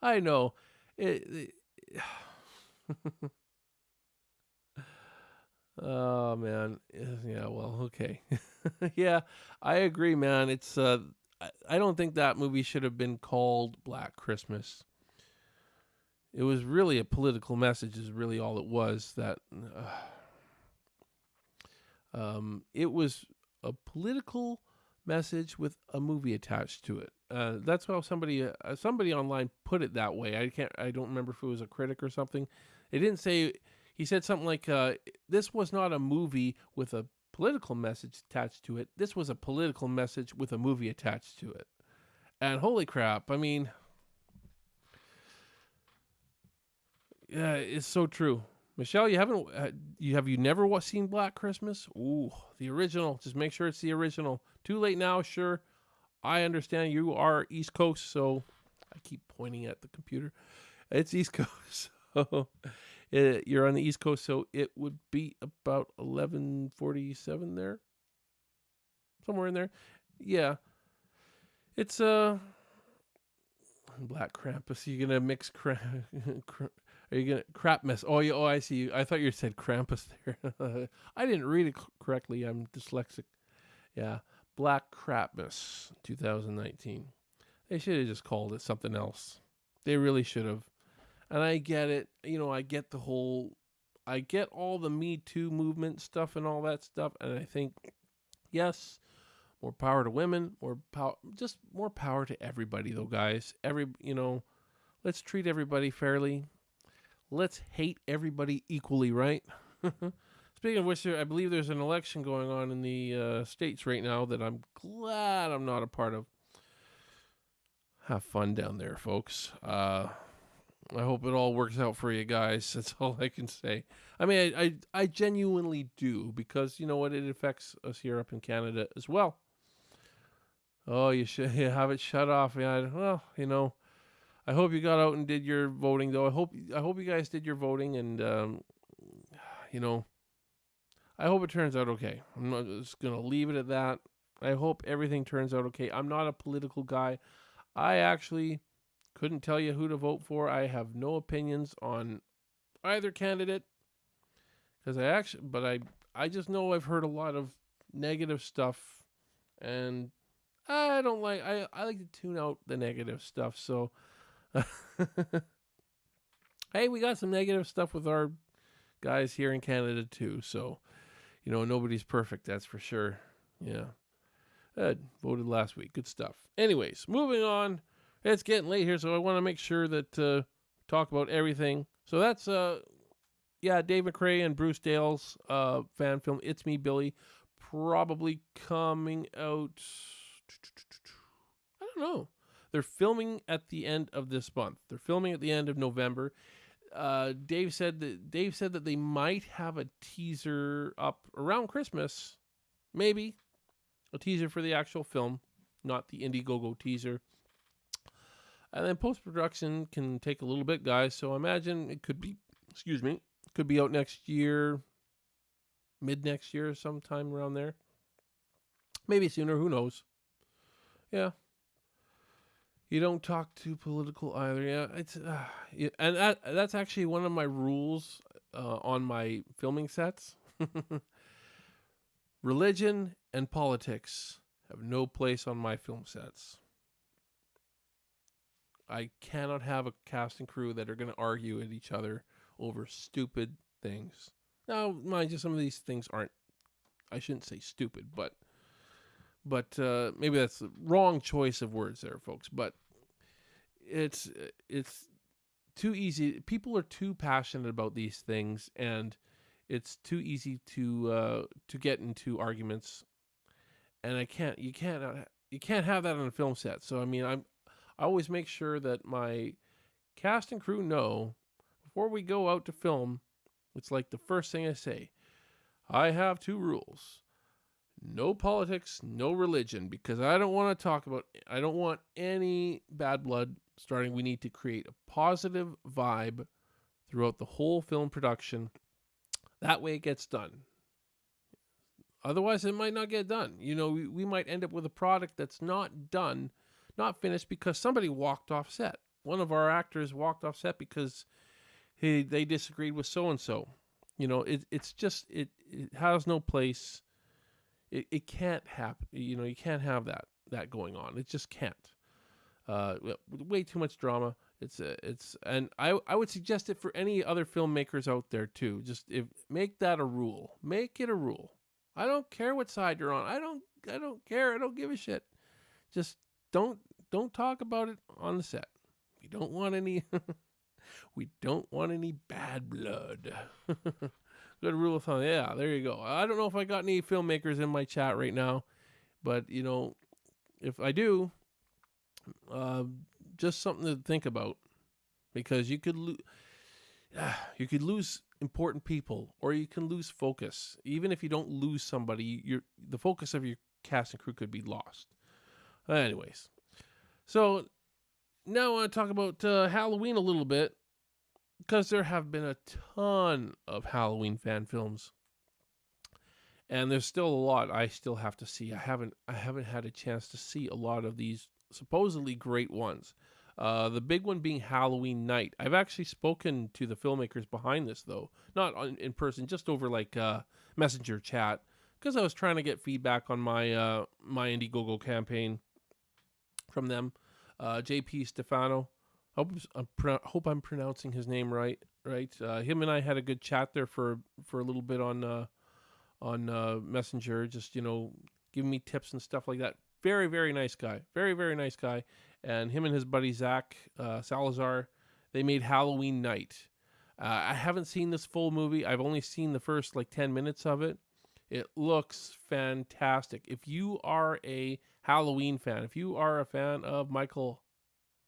I know. Oh man, yeah. Well, okay. Yeah, I agree, man. It's I don't think that movie should have been called Black Christmas. It was really a political message, is really all it was. It was a political message with a movie attached to it. That's how somebody online put it that way. I don't remember if it was a critic or something. It didn't say. He said something like, "This was not a movie with a political message attached to it. This was a political message with a movie attached to it." And holy crap! I mean, yeah, it's so true. Michelle, you haven't have you never seen Black Christmas? Ooh, the original. Just make sure it's the original. Too late now, sure. I understand you are East Coast, so I keep pointing at the computer. It's East Coast, so you're on the East Coast, so it would be about 11:47 there, somewhere in there. Yeah, it's Black Krampus. You gonna mix Are you gonna Crapmas? Oh, I see you. I thought you said Krampus there. I didn't read it correctly. I'm dyslexic. Yeah, Black Crapmas, 2019. They should have just called it something else. They really should have. And I get it. I get I get all the Me Too movement stuff and all that stuff. And I think, yes, more power to women, just more power to everybody, though, guys. Let's treat everybody fairly. Let's hate everybody equally, right? Speaking of which, I believe there's an election going on in the States right now that I'm glad I'm not a part of. Have fun down there, folks. I hope it all works out for you guys. That's all I can say. I mean, I genuinely do, because you know what? It affects us here up in Canada as well. Oh, you should have it shut off. Yeah, well, I hope you got out and did your voting, though. I hope you guys did your voting, and I hope it turns out okay. I'm not just gonna leave it at that. I hope everything turns out okay. I'm not a political guy. I actually couldn't tell you who to vote for. I have no opinions on either candidate, because I just know I've heard a lot of negative stuff, and I don't like. I like to tune out the negative stuff. So. Hey, we got some negative stuff with our guys here in Canada too, so nobody's perfect, that's for sure. Yeah, voted last week. Good stuff. Anyways, moving on. It's getting late here, so I want to make sure that talk about everything. So that's Dave McRae and Bruce Dale's fan film, It's Me, Billy, probably coming out. I don't know. They're filming at the end of this month. They're filming at the end of November. Dave said that they might have a teaser up around Christmas, maybe a teaser for the actual film, not the Indiegogo teaser. And then post-production can take a little bit, guys. So I imagine it could be, could be out next year, mid next year, sometime around there. Maybe sooner. Who knows? Yeah. You don't talk too political either. Yeah, it's and that's actually one of my rules on my filming sets. Religion and politics have no place on my film sets. I cannot have a cast and crew that are going to argue at each other over stupid things. Now, mind you, some of these things aren't. I shouldn't say stupid, but maybe that's the wrong choice of words there, folks. But it's too easy. People are too passionate about these things, and it's too easy to get into arguments. And you can't have that on a film set. So I mean, I always make sure that my cast and crew know before we go out to film. It's like the first thing I say. I have two rules. No politics, no religion, because I don't want any bad blood starting. We need to create a positive vibe throughout the whole film production. That way it gets done. Otherwise, it might not get done. We might end up with a product that's not done, not finished, because somebody walked off set. One of our actors walked off set because they disagreed with so-and-so. It has no place. It can't happen. You can't have that. that going on. It just can't. Way too much drama. And I would suggest it for any other filmmakers out there too. Just make that a rule. Make it a rule. I don't care what side you're on. I don't care. I don't give a shit. Just don't talk about it on the set. We don't want any we don't want any bad blood. Good rule of thumb. Yeah, there you go. I don't know if I got any filmmakers in my chat right now, but if I do, just something to think about, because you could lose important people, or you can lose focus. Even if you don't lose somebody, the focus of your cast and crew could be lost. Anyways, so now I want to talk about Halloween a little bit, because there have been a ton of Halloween fan films, and there's still a lot I still have to see. I haven't had a chance to see a lot of these supposedly great ones. The big one being Halloween Night. I've actually spoken to the filmmakers behind this, though, not in person, just over like messenger chat, because I was trying to get feedback on my my Indiegogo campaign from them. JP Stefano. Hope I'm pronouncing his name right. Him and I had a good chat there for a little bit on Messenger, just giving me tips and stuff like that. Very, very nice guy. Very, very nice guy. And him and his buddy Zach Salazar, they made Halloween Night. I haven't seen this full movie. I've only seen the first 10 minutes of it. It looks fantastic. If you are a Halloween fan, if you are a fan of Michael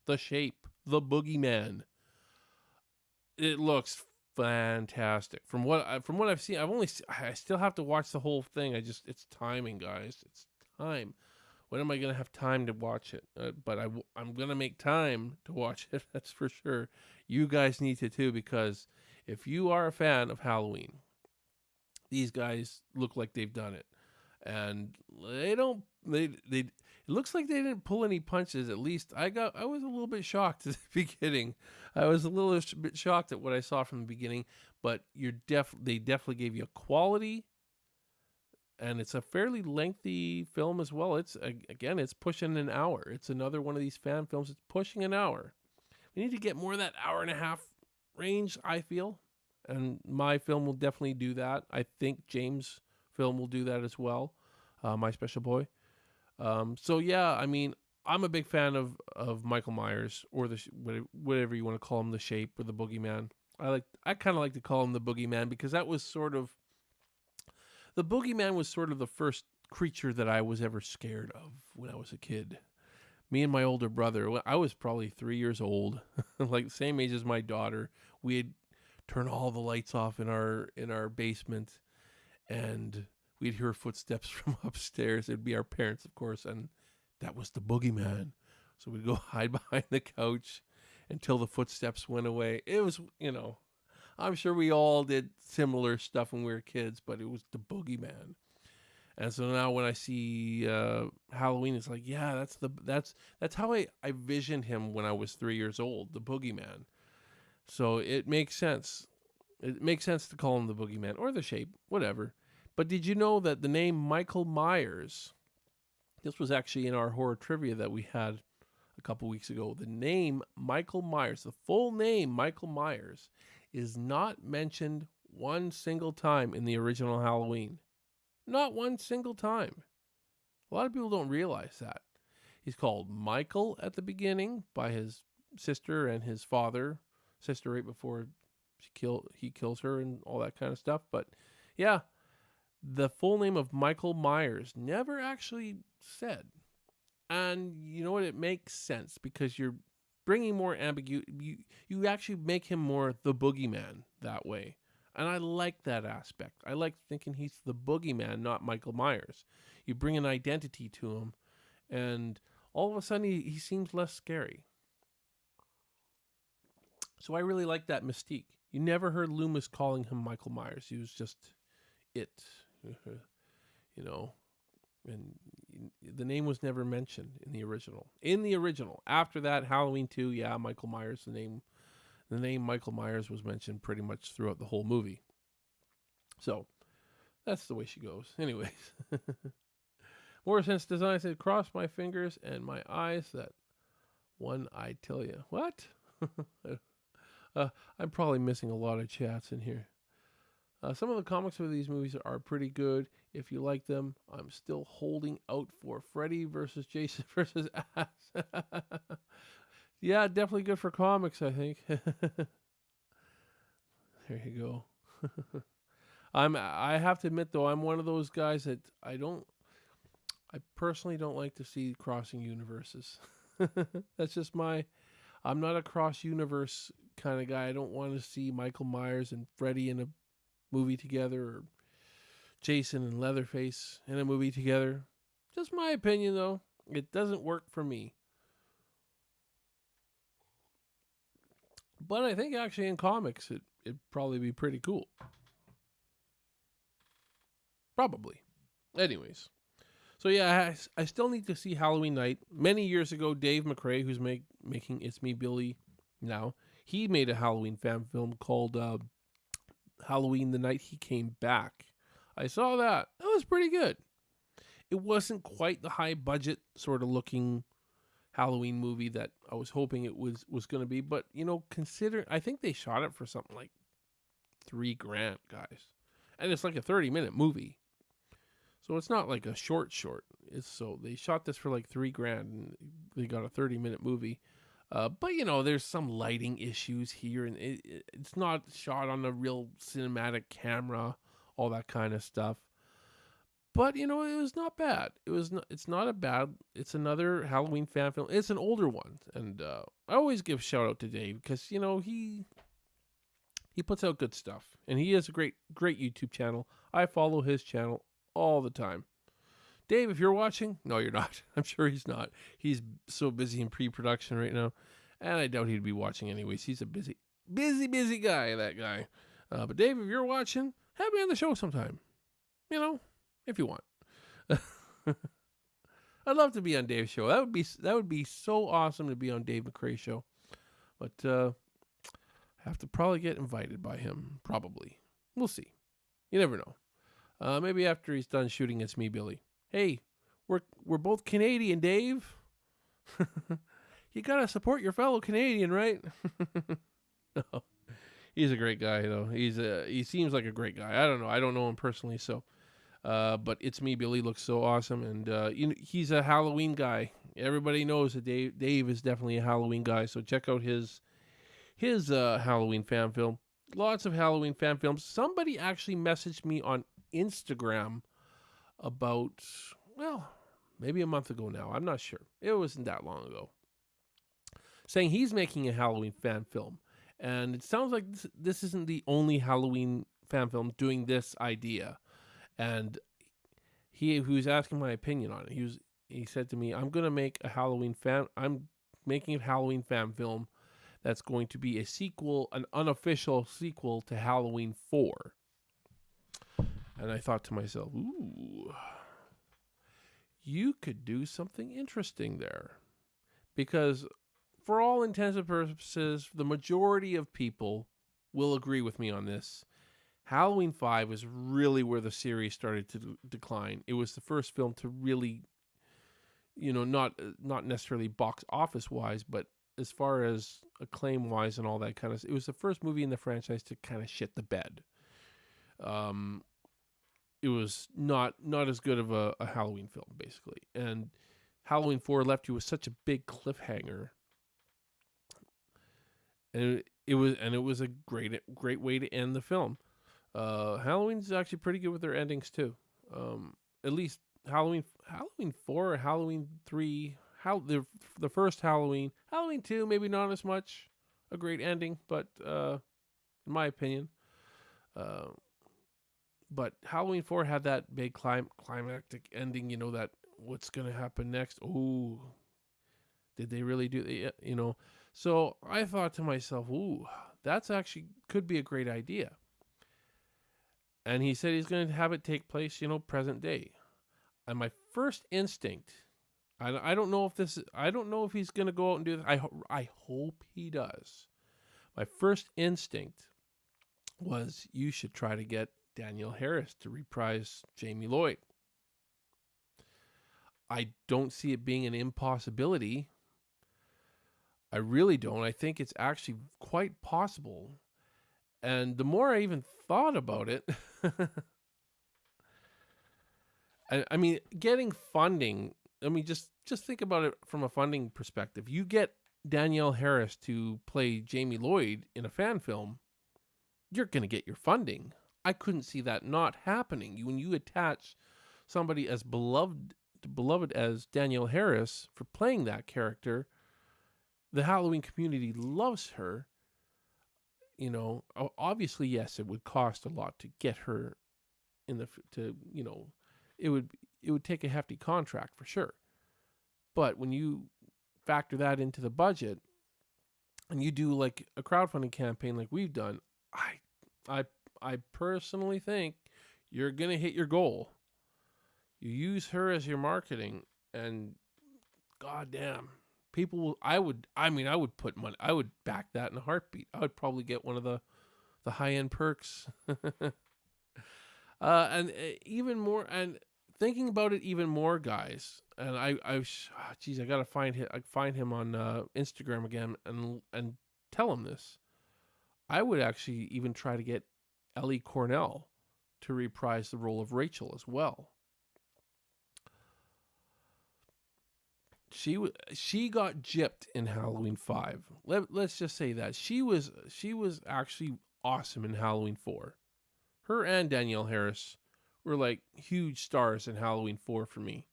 the Shape, the Boogeyman, it looks fantastic. From what I've seen, I still have to watch the whole thing. It's timing, guys. It's time. When am I going to have time to watch it? But I'm going to make time to watch it. That's for sure. You guys need to too, because if you are a fan of Halloween, these guys look like they've done it. And it looks like they didn't pull any punches. At least I was a little bit shocked at the beginning. I was a little bit shocked at what I saw from the beginning, but they definitely gave you a quality, and it's a fairly lengthy film as well. It's pushing an hour. It's another one of these fan films. It's pushing an hour. We need to get more of that hour and a half range, I feel. And my film will definitely do that. I think James' film will do that as well. My Special Boy. So yeah, I mean, I'm a big fan of Michael Myers, or whatever you want to call him, the Shape or the Boogeyman. I kind of like to call him the Boogeyman, because the Boogeyman was sort of the first creature that I was ever scared of when I was a kid. Me and my older brother, I was probably 3 years old, like the same age as my daughter. We'd turn all the lights off in our basement, and we'd hear footsteps from upstairs. It'd be our parents, of course, and that was the Boogeyman. So we'd go hide behind the couch until the footsteps went away. It was, I'm sure we all did similar stuff when we were kids, but it was the Boogeyman. And so now when I see Halloween, it's like, yeah, that's how I visioned him when I was 3 years old, the Boogeyman. So it makes sense. It makes sense to call him the Boogeyman, or the Shape, whatever. But did you know that the name Michael Myers, this was actually in our horror trivia that we had a couple weeks ago, the name Michael Myers, the full name Michael Myers, is not mentioned one single time in the original Halloween. Not one single time. A lot of people don't realize that. He's called Michael at the beginning by his sister and his father. Sister right before he kills her and all that kind of stuff. But yeah, the full name of Michael Myers never actually said. And you know what? It makes sense, because you're bringing more ambiguity. You actually make him more the Boogeyman that way. And I like that aspect. I like thinking he's the Boogeyman, not Michael Myers. You bring an identity to him, and all of a sudden he seems less scary. So I really like that mystique. You never heard Loomis calling him Michael Myers. He was just it, and the name was never mentioned in the original. After that, Halloween 2, yeah, Michael Myers, the name Michael Myers was mentioned pretty much throughout the whole movie. So that's the way she goes. Anyways. More Sense Design said, cross my fingers and my eyes that one I tell you. What? I'm probably missing a lot of chats in here. Some of the comics for these movies are pretty good. If you like them, I'm still holding out for Freddy versus Jason versus Ass. Yeah, definitely good for comics, I think. There you go. I have to admit though, I'm one of those guys that I personally don't like to see crossing universes. That's just I'm not a cross universe kind of guy. I don't want to see Michael Myers and Freddy in a movie together, or Jason and Leatherface in a movie together. Just my opinion though. It doesn't work for me. But I think actually in comics it'd probably be pretty cool. Probably. Anyways. So yeah, I still need to see Halloween Night. Many years ago, Dave McRae, who's making It's Me Billy now, he made a Halloween fan film called Halloween the Night He Came Back. I saw that. That was pretty good. It wasn't quite the high budget sort of looking Halloween movie that I was hoping it was going to be, but I think they shot it for something like $3,000, guys. And it's like a 30-minute movie. So it's not like a short. So they shot this for like $3,000 and they got a 30-minute movie. But there's some lighting issues here, and it's not shot on a real cinematic camera, all that kind of stuff. But it was not bad. It's not a bad. It's another Halloween fan film. It's an older one, and I always give shout out to Dave because he puts out good stuff, and he has a great YouTube channel. I follow his channel all the time. Dave, if you're watching, no, you're not. I'm sure he's not. He's so busy in pre-production right now, and I doubt he'd be watching anyways. He's a busy guy, that guy. But Dave, if you're watching, have me on the show sometime. If you want. I'd love to be on Dave's show. That would be so awesome to be on Dave McRae's show. But have to probably get invited by him. Probably. We'll see. You never know. Maybe after he's done shooting It's Me, Billy. Hey, we're both Canadian, Dave. You gotta support your fellow Canadian, right? No, he's a great guy, though. He seems like a great guy. I don't know. I don't know him personally, so. But It's Me, Billy looks so awesome, and he's a Halloween guy. Everybody knows that Dave is definitely a Halloween guy. So check out his Halloween fan film. Lots of Halloween fan films. Somebody actually messaged me on Instagram about, maybe a month ago now. I'm not sure. It wasn't that long ago. Saying he's making a Halloween fan film. And it sounds like this isn't the only Halloween fan film doing this idea. And he was asking my opinion on it. He said to me, I'm making a Halloween fan film that's going to be a sequel, an unofficial sequel to Halloween 4. And I thought to myself, ooh, you could do something interesting there. Because for all intents and purposes, the majority of people will agree with me on this. Halloween 5 is really where the series started to decline. It was the first film to really, not necessarily box office wise, but as far as acclaim wise and all that kind of stuff, it was the first movie in the franchise to kind of shit the bed. It was not as good of a Halloween film, basically. And Halloween 4 left you with such a big cliffhanger. And it was a great way to end the film. Halloween's actually pretty good with their endings too. At least Halloween 4 or Halloween 3, the first Halloween 2, maybe not as much a great ending, but in my opinion. But Halloween 4 had that big climactic ending, that what's going to happen next? Oh, did they really do that? So I thought to myself, ooh, that's actually could be a great idea. And he said he's going to have it take place, present day. And my first instinct, I don't know if he's going to go out and do this. I hope he does. My first instinct was you should try to get Danielle Harris to reprise Jamie Lloyd. I don't see it being an impossibility. I really don't. I think it's actually quite possible. And the more I even thought about it, I mean, getting funding. I mean, just think about it from a funding perspective. You get Danielle Harris to play Jamie Lloyd in a fan film, you're going to get your funding. I couldn't see that not happening. When you attach somebody as beloved as Danielle Harris for playing that character, the Halloween community loves her. You know, obviously, yes, it would cost a lot to get her in the it would take a hefty contract for sure. But when you factor that into the budget and you do like a crowdfunding campaign like we've done, I I personally think you're going to hit your goal. You use her as your marketing and goddamn, people will I would put money. I would back that in a heartbeat. I would probably get one of the high-end perks. And even more, and thinking about it even more, guys. And geez, I gotta find him on Instagram again, and tell him this. I would actually even try to get Ellie Cornell to reprise the role of Rachel as well. She got gypped in Halloween 5. Let's just say that she was actually awesome in Halloween 4. Her and Danielle Harris were like huge stars in Halloween 4 for me.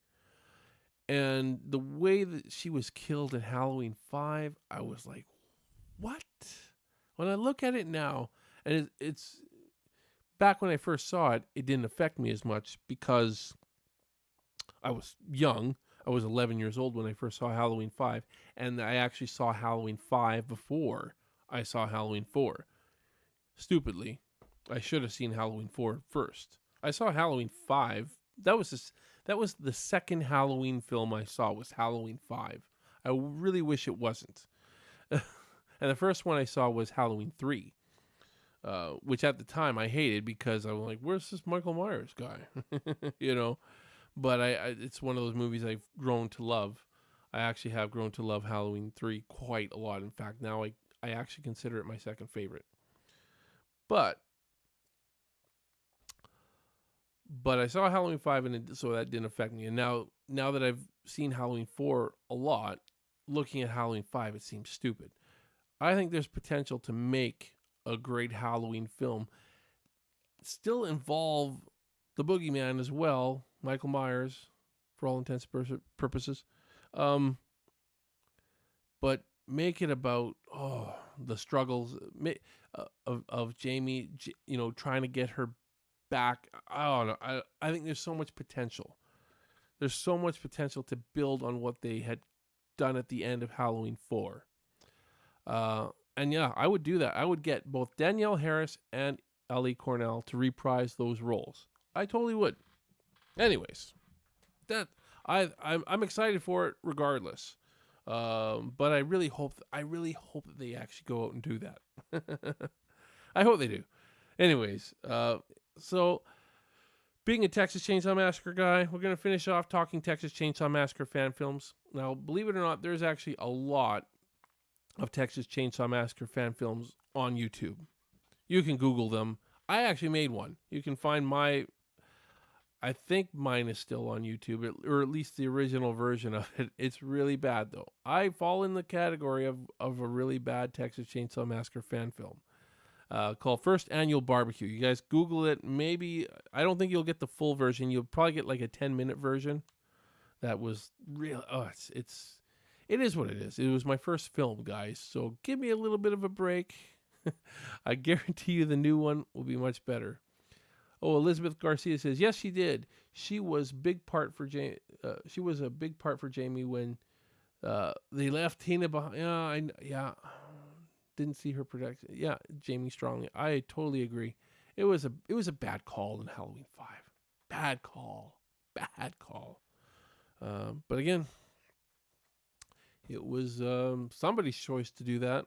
And the way that she was killed in Halloween 5, I was like, what? When I look at it now, and it's back when I first saw it, it didn't affect me as much because I was young. I was 11 years old when I first saw Halloween 5, and I actually saw Halloween 5 before I saw Halloween 4. Stupidly, I should have seen Halloween 4 first. I saw Halloween 5. That was the second Halloween film I saw, was Halloween 5. I really wish it wasn't. And the first one I saw was Halloween 3, which at the time I hated because I was like, where's this Michael Myers guy? You know? But it's one of those movies I've grown to love. I actually have grown to love Halloween 3 quite a lot. In fact, now I actually consider it my second favorite. But I saw Halloween 5, and so that didn't affect me. And now that I've seen Halloween 4 a lot, looking at Halloween 5, it seems stupid. I think there's potential to make a great Halloween film. Still involve the boogeyman as well, Michael Myers, for all intents and purposes. But make it about the struggles of Jamie, trying to get her back. I don't know. I think there's so much potential. There's so much potential to build on what they had done at the end of Halloween 4. And yeah, I would do that. I would get both Danielle Harris and Ellie Cornell to reprise those roles. I totally would. Anyways, I'm excited for it regardless. But I really hope that they actually go out and do that. I hope they do. Anyways, so being a Texas Chainsaw Massacre guy, we're gonna finish off talking Texas Chainsaw Massacre fan films. Now, believe it or not, there's actually a lot of Texas Chainsaw Massacre fan films on YouTube. You can Google them. I actually made one. You can find I think mine is still on YouTube, or at least the original version of it. It's really bad, though. I fall in the category of a really bad Texas Chainsaw Massacre fan film called First Annual Barbecue. You guys Google it. Maybe, I don't think you'll get the full version. You'll probably get like a 10-minute version. That was real. Oh, it is what it is. It was my first film, guys. So give me a little bit of a break. I guarantee you the new one will be much better. Oh, Elizabeth Garcia says, yes, she did. She was a big part for Jamie when they left Tina behind. Yeah, didn't see her protect. Yeah, Jamie strongly. I totally agree. It was a bad call in Halloween 5. Bad call. But again, it was somebody's choice to do that.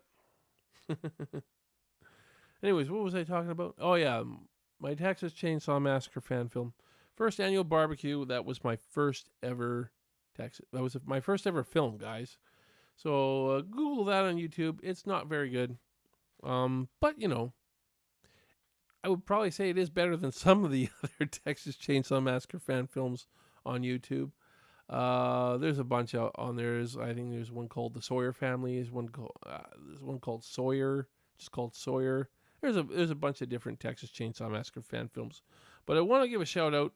Anyways, what was I talking about? Oh yeah, my Texas Chainsaw Massacre fan film, First Annual Barbecue. That was my first ever Texas. That was my first ever film, guys. So Google that on YouTube. It's not very good. But I would probably say it is better than some of the other Texas Chainsaw Massacre fan films on YouTube. There's a bunch out on there. I think there's one called The Sawyer Family. There's one called Sawyer, just called Sawyer. There's a bunch of different Texas Chainsaw Massacre fan films, but I want to give a shout out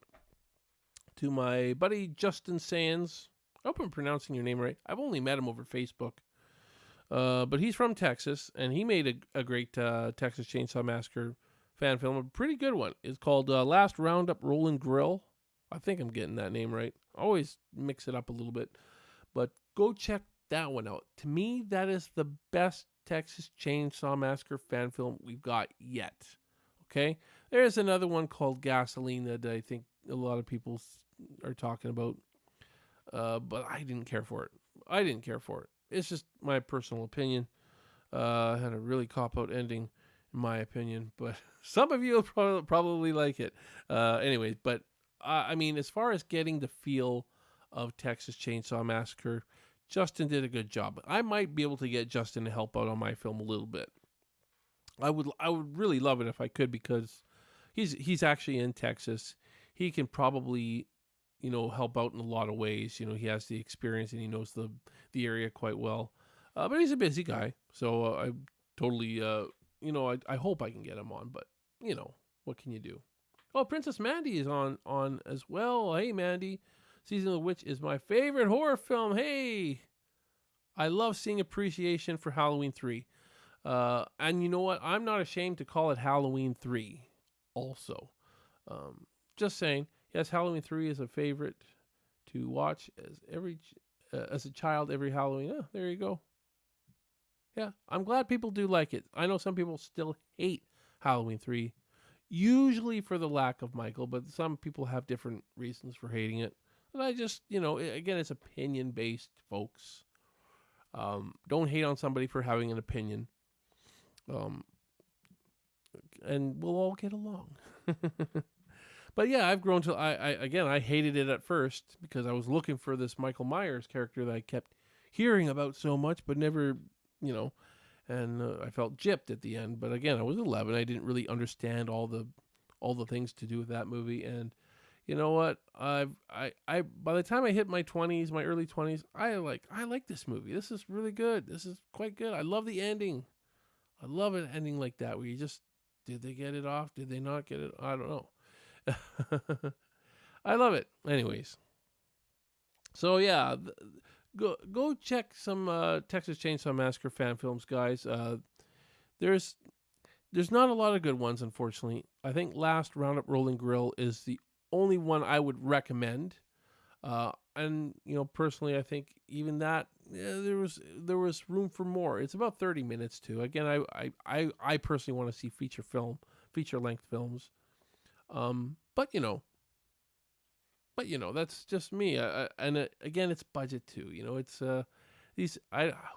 to my buddy Justin Sands. I hope I'm pronouncing your name right. I've only met him over Facebook, but he's from Texas, and he made a great Texas Chainsaw Massacre fan film, a pretty good one. It's called Last Roundup Rollin' Grill. I think I'm getting that name right. I always mix it up a little bit, but go check that one out. To me, that is the best Texas Chainsaw Massacre fan film we've got yet. Okay? There's another one called Gasoline that I think a lot of people are talking about, but I didn't care for it. It's just my personal opinion. Had a really cop-out ending, in my opinion, but some of you will probably like it. Anyways, but I mean, as far as getting the feel of Texas Chainsaw Massacre, Justin did a good job. I might be able to get Justin to help out on my film a little bit. I would really love it if I could, because he's actually in Texas. He can probably, help out in a lot of ways. He has the experience and he knows the area quite well. But he's a busy guy, so I totally, I hope I can get him on. But what can you do? Oh, Princess Mandy is on as well. Hey, Mandy. Season of the Witch is my favorite horror film. Hey, I love seeing appreciation for Halloween 3. And you know what? I'm not ashamed to call it Halloween 3 also. Just saying. Yes, Halloween 3 is a favorite to watch as a child every Halloween. Oh, there you go. Yeah, I'm glad people do like it. I know some people still hate Halloween 3, usually for the lack of Michael, but some people have different reasons for hating it. And I just, again, it's opinion-based, folks. Don't hate on somebody for having an opinion. And we'll all get along. But yeah, I've grown to, I hated it at first because I was looking for this Michael Myers character that I kept hearing about so much, but never, and I felt gypped at the end. But again, I was 11. I didn't really understand all the things to do with that movie. And you know what? I by the time I hit my 20s, my early 20s, I like this movie. This is really good. This is quite good. I love the ending. I love an ending like that where you just, did they get it off? Did they not get it? I don't know. I love it. Anyways. So yeah, go check some Texas Chainsaw Massacre fan films, guys. There's not a lot of good ones, unfortunately. I think Last Roundup Rolling Grill is the only one I would recommend. And personally, I think even that, there was room for more. It's about 30 minutes too. Again, I personally want to see feature length films. But that's just me. And again, it's budget too. It's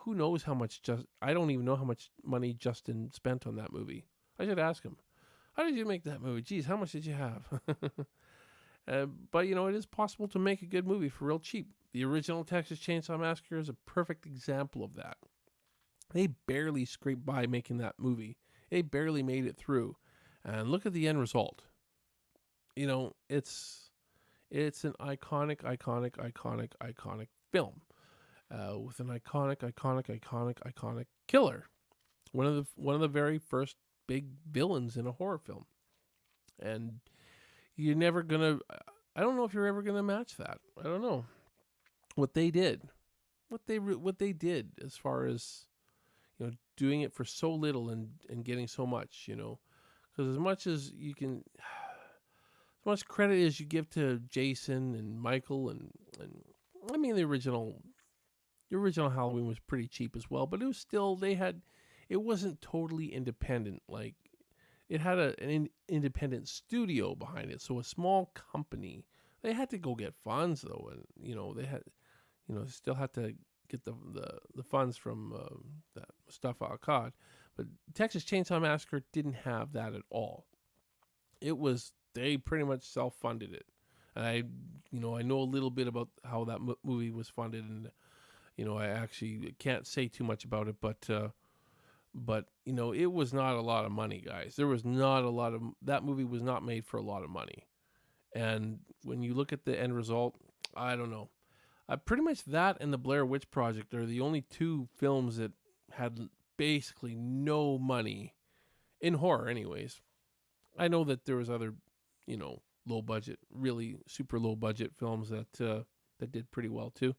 who knows how much I don't even know how much money Justin spent on that movie. I should ask him. How did you make that movie? Geez, how much did you have? But it is possible to make a good movie for real cheap. The original Texas Chainsaw Massacre is a perfect example of that. They barely scraped by making that movie. They barely made it through. And look at the end result. It's an iconic film with an iconic killer. One of the very first big villains in a horror film. And you're never gonna. I don't know if you're ever gonna match that. I don't know what they did, what they did as far as doing it for so little and getting so much. Because as much as you can, as much credit as you give to Jason and Michael and I mean the original Halloween was pretty cheap as well, but it was still it wasn't totally independent like. It had an independent studio behind it, so a small company. They had to go get funds though, and they had, still had to get the funds from that Mustafa Akkad. But Texas Chainsaw Massacre didn't have that at all. They pretty much self-funded it, I know a little bit about how that movie was funded, and I actually can't say too much about it, but it was not a lot of money, guys. There was not a lot of that movie was not made for a lot of money, and when you look at the end result, I don't know. Pretty much that and the Blair Witch Project are the only two films that had basically no money in horror, anyways. I know that there was other, low budget, really super low budget films that did pretty well too.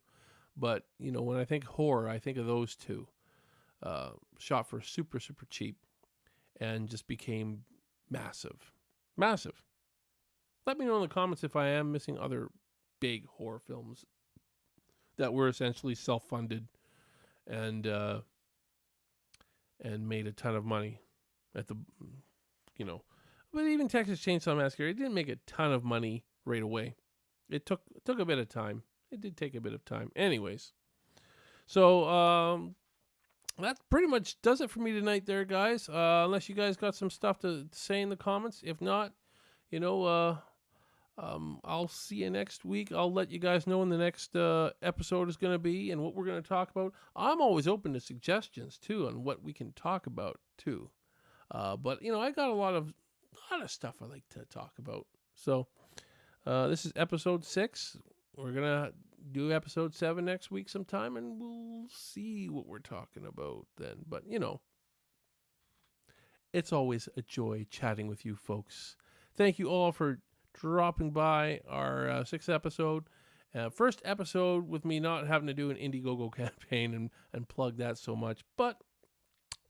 But when I think horror, I think of those two, shot for super super cheap, and just became massive, massive. Let me know in the comments if I am missing other big horror films that were essentially self-funded and made a ton of money at the, but even Texas Chainsaw Massacre, it didn't make a ton of money right away. It took a bit of time. It did take a bit of time. Anyways, so that pretty much does it for me tonight there, guys. Unless you guys got some stuff to say in the comments. If not, I'll see you next week. I'll let you guys know when the next episode is going to be and what we're going to talk about. I'm always open to suggestions too on what we can talk about too. But I got a lot of stuff I like to talk about. So this is episode 6. We're gonna do episode 7 next week sometime, and we'll see what we're talking about then. But it's always a joy chatting with you folks. Thank you all for dropping by our 6th episode. First episode with me not having to do an Indiegogo campaign and plug that so much. But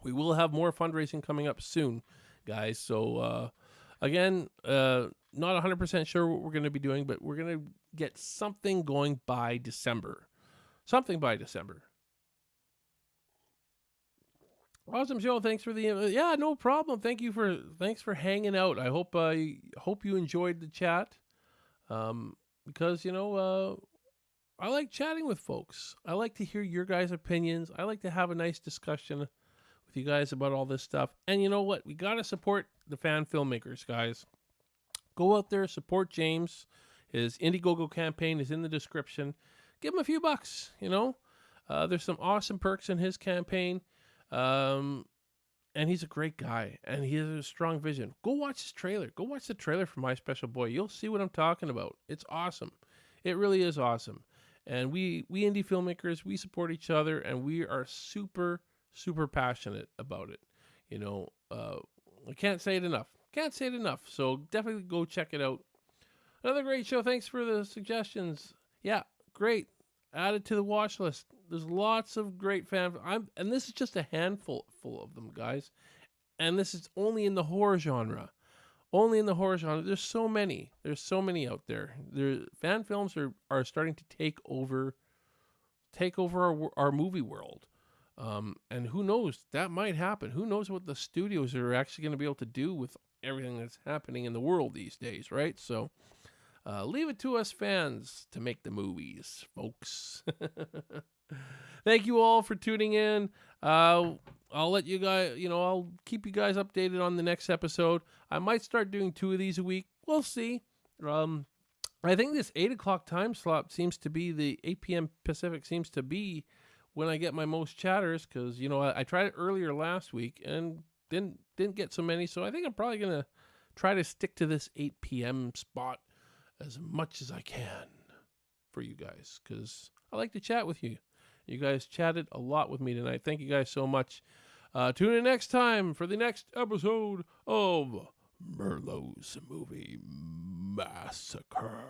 we will have more fundraising coming up soon, guys. So, again, not 100% sure what we're going to be doing, but we're going to get something going by December. Something by December. Awesome show. Thanks for the yeah, no problem. Thanks for hanging out. I hope you enjoyed the chat. Because I like chatting with folks. I like to hear your guys' opinions. I like to have a nice discussion with you guys about all this stuff. And you know what? We got to support the fan filmmakers, guys. Go out there, support James. His Indiegogo campaign is in the description. Give him a few bucks, There's some awesome perks in his campaign. And he's a great guy, and he has a strong vision. Go watch his trailer. Go watch the trailer for My Special Boy. You'll see what I'm talking about. It's awesome. It really is awesome. And we indie filmmakers, we support each other, and we are super, super passionate about it. I can't say it enough. So definitely go check it out. Another great show. Thanks for the suggestions. Yeah, great. Add it to the watch list. There's lots of great and this is just a handful of them, guys. And this is only in the horror genre. There's so many. Out there. Fan films are starting to take over our movie world. And who knows? That might happen. Who knows what the studios are actually going to be able to do with everything that's happening in the world these days, right? So leave it to us fans to make the movies, folks. Thank you all for tuning in. I'll let you guys, I'll keep you guys updated on the next episode. I might start doing 2 of these a week. We'll see. I think this 8 o'clock time slot seems to be the 8 p.m. Pacific seems to be when I get my most chatters, because, I tried it earlier last week and didn't get so many. So I think I'm probably going to try to stick to this 8 p.m. spot as much as I can for you guys, because I like to chat with you. You guys chatted a lot with me tonight. Thank you guys so much. Tune in next time for the next episode of Merlo's Movie Massacre.